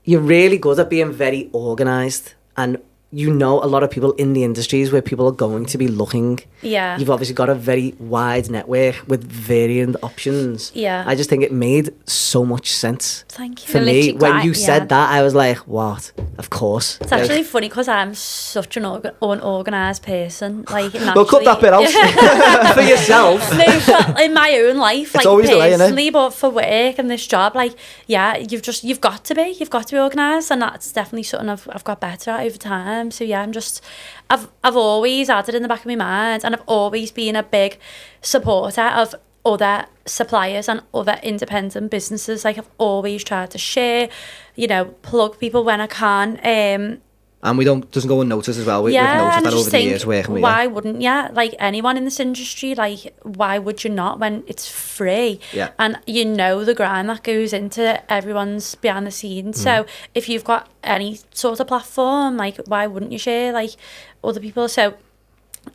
You're really good at being very organised, and you know a lot of people in the industries where people are going to be looking. Yeah. You've obviously got a very wide network with varying options. Yeah. I just think it made so much sense. Thank you. For me, literally when quite- you yeah. said that, I was like, what? Of course. It's actually funny because I'm such an unorganised person. Like, Well, cut that bit out. For yourself. No, but in my own life, like always the way, innit? personally, but for work and this job, like, yeah, you've got to be organised, and that's definitely something I've got better at over time. them. So yeah, I've always had it in the back of my mind, and I've always been a big supporter of other suppliers and other independent businesses. Like, I've always tried to share, plug people when I can. And doesn't go unnoticed as well. We've noticed that over the years working with you. Why wouldn't you? Like, anyone in this industry, like, why would you not when it's free? Yeah. And the grind that goes into everyone's behind the scenes. So if you've got any sort of platform, like, why wouldn't you share, like, other people? So,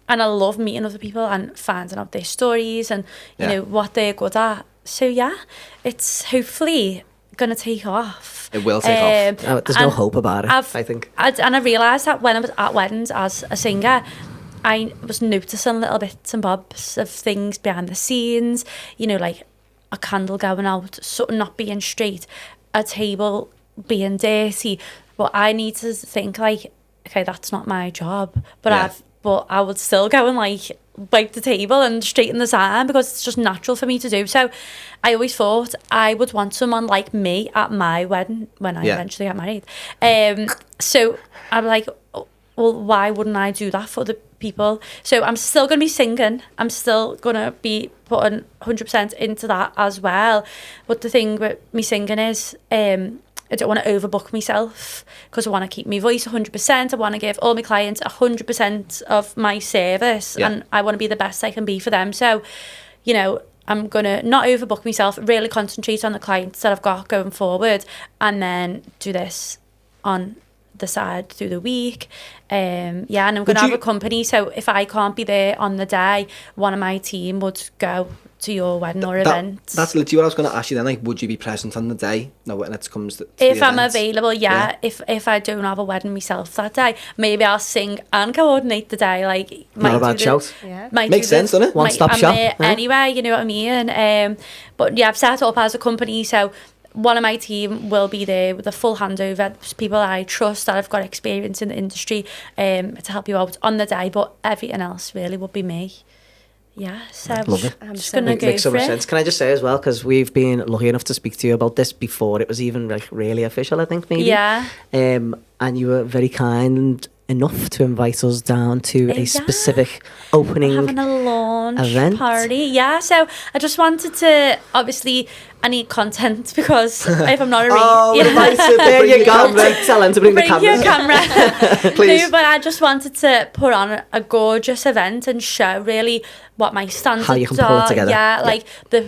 and I love meeting other people and finding out their stories and, you know, what they're good at. So, yeah, it's hopefully going to take off. It will take off. There's no hope about it, I think. And I realised that when I was at weddings as a singer, I was noticing little bits and bobs of things behind the scenes, like a candle going out, something not being straight, a table being dirty. But I need to think, like, okay, that's not my job. But I would still go and, like, wipe the table and straighten the sign because it's just natural for me to do. So I always thought I would want someone like me at my wedding when I eventually get married. So I'm like, well, why wouldn't I do that for the people? So I'm still going to be singing. I'm still going to be putting 100% into that as well. But the thing with me singing is I don't want to overbook myself because I want to keep my voice 100%. I want to give all my clients 100% of my service and I want to be the best I can be for them. So, I'm going to not overbook myself, really concentrate on the clients that I've got going forward and then do this on the side through the week. And I'm going to have a company. So if I can't be there on the day, one of my team would go to your wedding or event. That's literally what I was going to ask you then. Like, would you be present on the day? No, when it comes to if I'm available, If I don't have a wedding myself that day, maybe I'll sing and coordinate the day. Like, not a bad shout. Makes sense, doesn't it? One-stop shop. Anyway, you know what I mean. But I've set up as a company, so one of my team will be there with a full handover. People I trust that have got experience in the industry to help you out on the day. But everything else really would be me. Yeah, so love it. I'm just going to go makes so for much it. sense. Can I just say as well, because we've been lucky enough to speak to you about this before it was even like really official, I think, maybe. Yeah. And you were very kind enough to invite us down to a specific opening having a launch event party. Yeah, so I just wanted to, obviously, I need content because if I'm not there you go. Tell them to bring the camera. Your camera. Please. No, but I just wanted to put on a gorgeous event and show really what my standards are. How you can pull it together. Yeah, like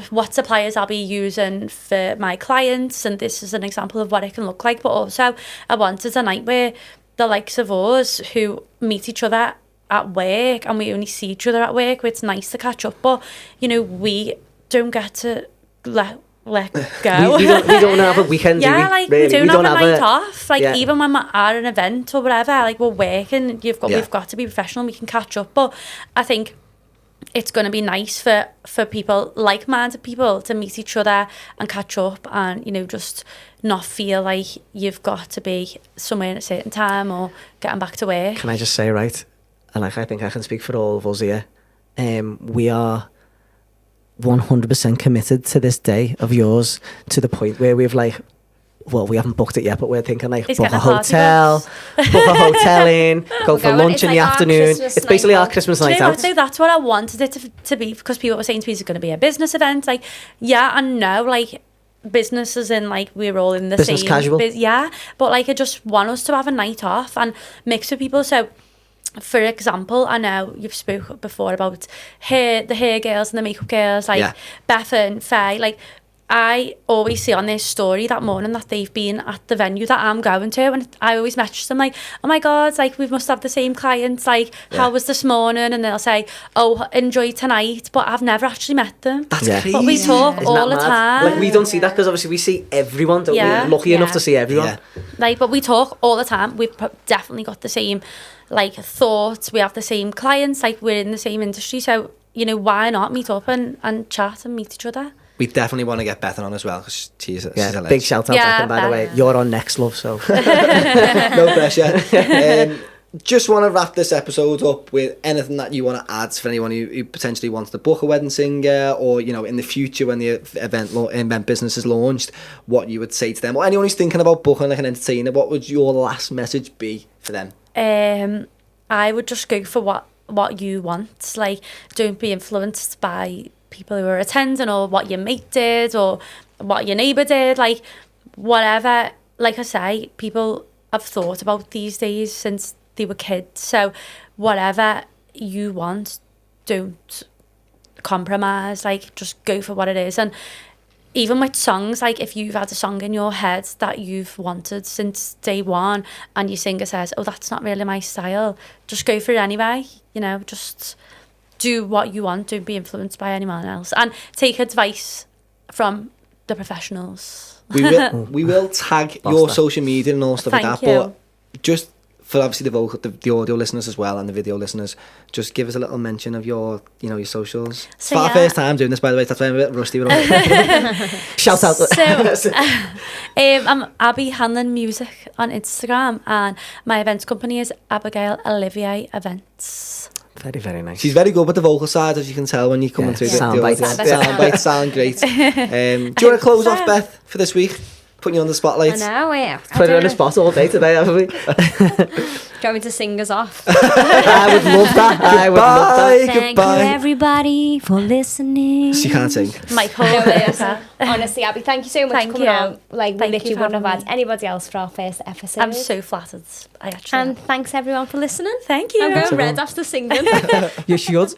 what suppliers I'll be using for my clients, and this is an example of what it can look like. But also, I wanted a night where the likes of us who meet each other at work and we only see each other at work, where it's nice to catch up, but we don't get to let go. we don't have a weekend, do we? Yeah, like, really? we don't have a night off. Like, even when we're at an event or whatever, like, we're working, we've got to be professional, we can catch up. But I think it's going to be nice for people, like-minded people, to meet each other and catch up and, just not feel like you've got to be somewhere at a certain time or getting back to work. Can I just say, right, and I think I can speak for all of us here, we are 100% committed to this day of yours, to the point where we've we haven't booked it yet, but we're thinking book a hotel in, go for lunch in the afternoon. It's basically our Christmas night out. So that's what I wanted it to be, because people were saying to me, is it going to be a business event? Like, yeah and no, like, businesses in, like, we're all in the business same casual. But like, I just want us to have a night off and mix with people. So for example, I know you've spoke before about the hair girls and the makeup girls, like Beth and Faye. Like, I always see on their story that morning that they've been at the venue that I'm going to, and I always message them like, oh my God, like, we must have the same clients, like, how was this morning? And they'll say, oh, enjoy tonight, but I've never actually met them. That's crazy. But we talk all the time. Like, we don't see that because obviously we see everyone, don't we? We're lucky enough to see everyone. Like, but we talk all the time. We've definitely got the same, like, thoughts. We have the same clients, like, we're in the same industry. So, why not meet up and chat and meet each other? We definitely want to get Bethan on as well, because she's a legend. Big shout out, Bethan, by the way. You're on next, love, so. No pressure. Just want to wrap this episode up with anything that you want to add for anyone who potentially wants to book a wedding singer, or, in the future when the event business is launched, what you would say to them, or anyone who's thinking about booking like an entertainer. What would your last message be for them? I would just go for what you want. Like, don't be influenced by people who are attending or what your mate did or what your neighbour did. Like, whatever. Like I say, people have thought about these days since they were kids. So whatever you want, don't compromise. Like, just go for what it is. And even with songs, like if you've had a song in your head that you've wanted since day one and your singer says, oh, that's not really my style, just go for it anyway. You know, just do what you want. Don't be influenced by anyone else. And take advice from the professionals. We will tag your social media and all stuff like that. But just for obviously the audio listeners as well and the video listeners, just give us a little mention of your socials. It's our first time doing this, by the way. That's why I'm a bit rusty with all Shout out. So, I'm Abbie Hanlon Music on Instagram, and my events company is Abigail Olivier Events. Very, very nice. She's very good with the vocal side, as you can tell when you're coming through the sound bites. Sound bites sound great. Do you want to close off, Beth, for this week? Putting you on the spotlight. I know, yeah. Put her on the spot all day today, haven't we? Do you want me to sing us off? I would love that. I would love that. Thank you, everybody, for listening. She can't sing. Michael. Honestly, Abbie, thank you so much for coming on. Like, we literally wouldn't have had anybody else for our first episode. I'm so flattered. And thanks, everyone, for listening. Thank you. I'm going red after singing. You should.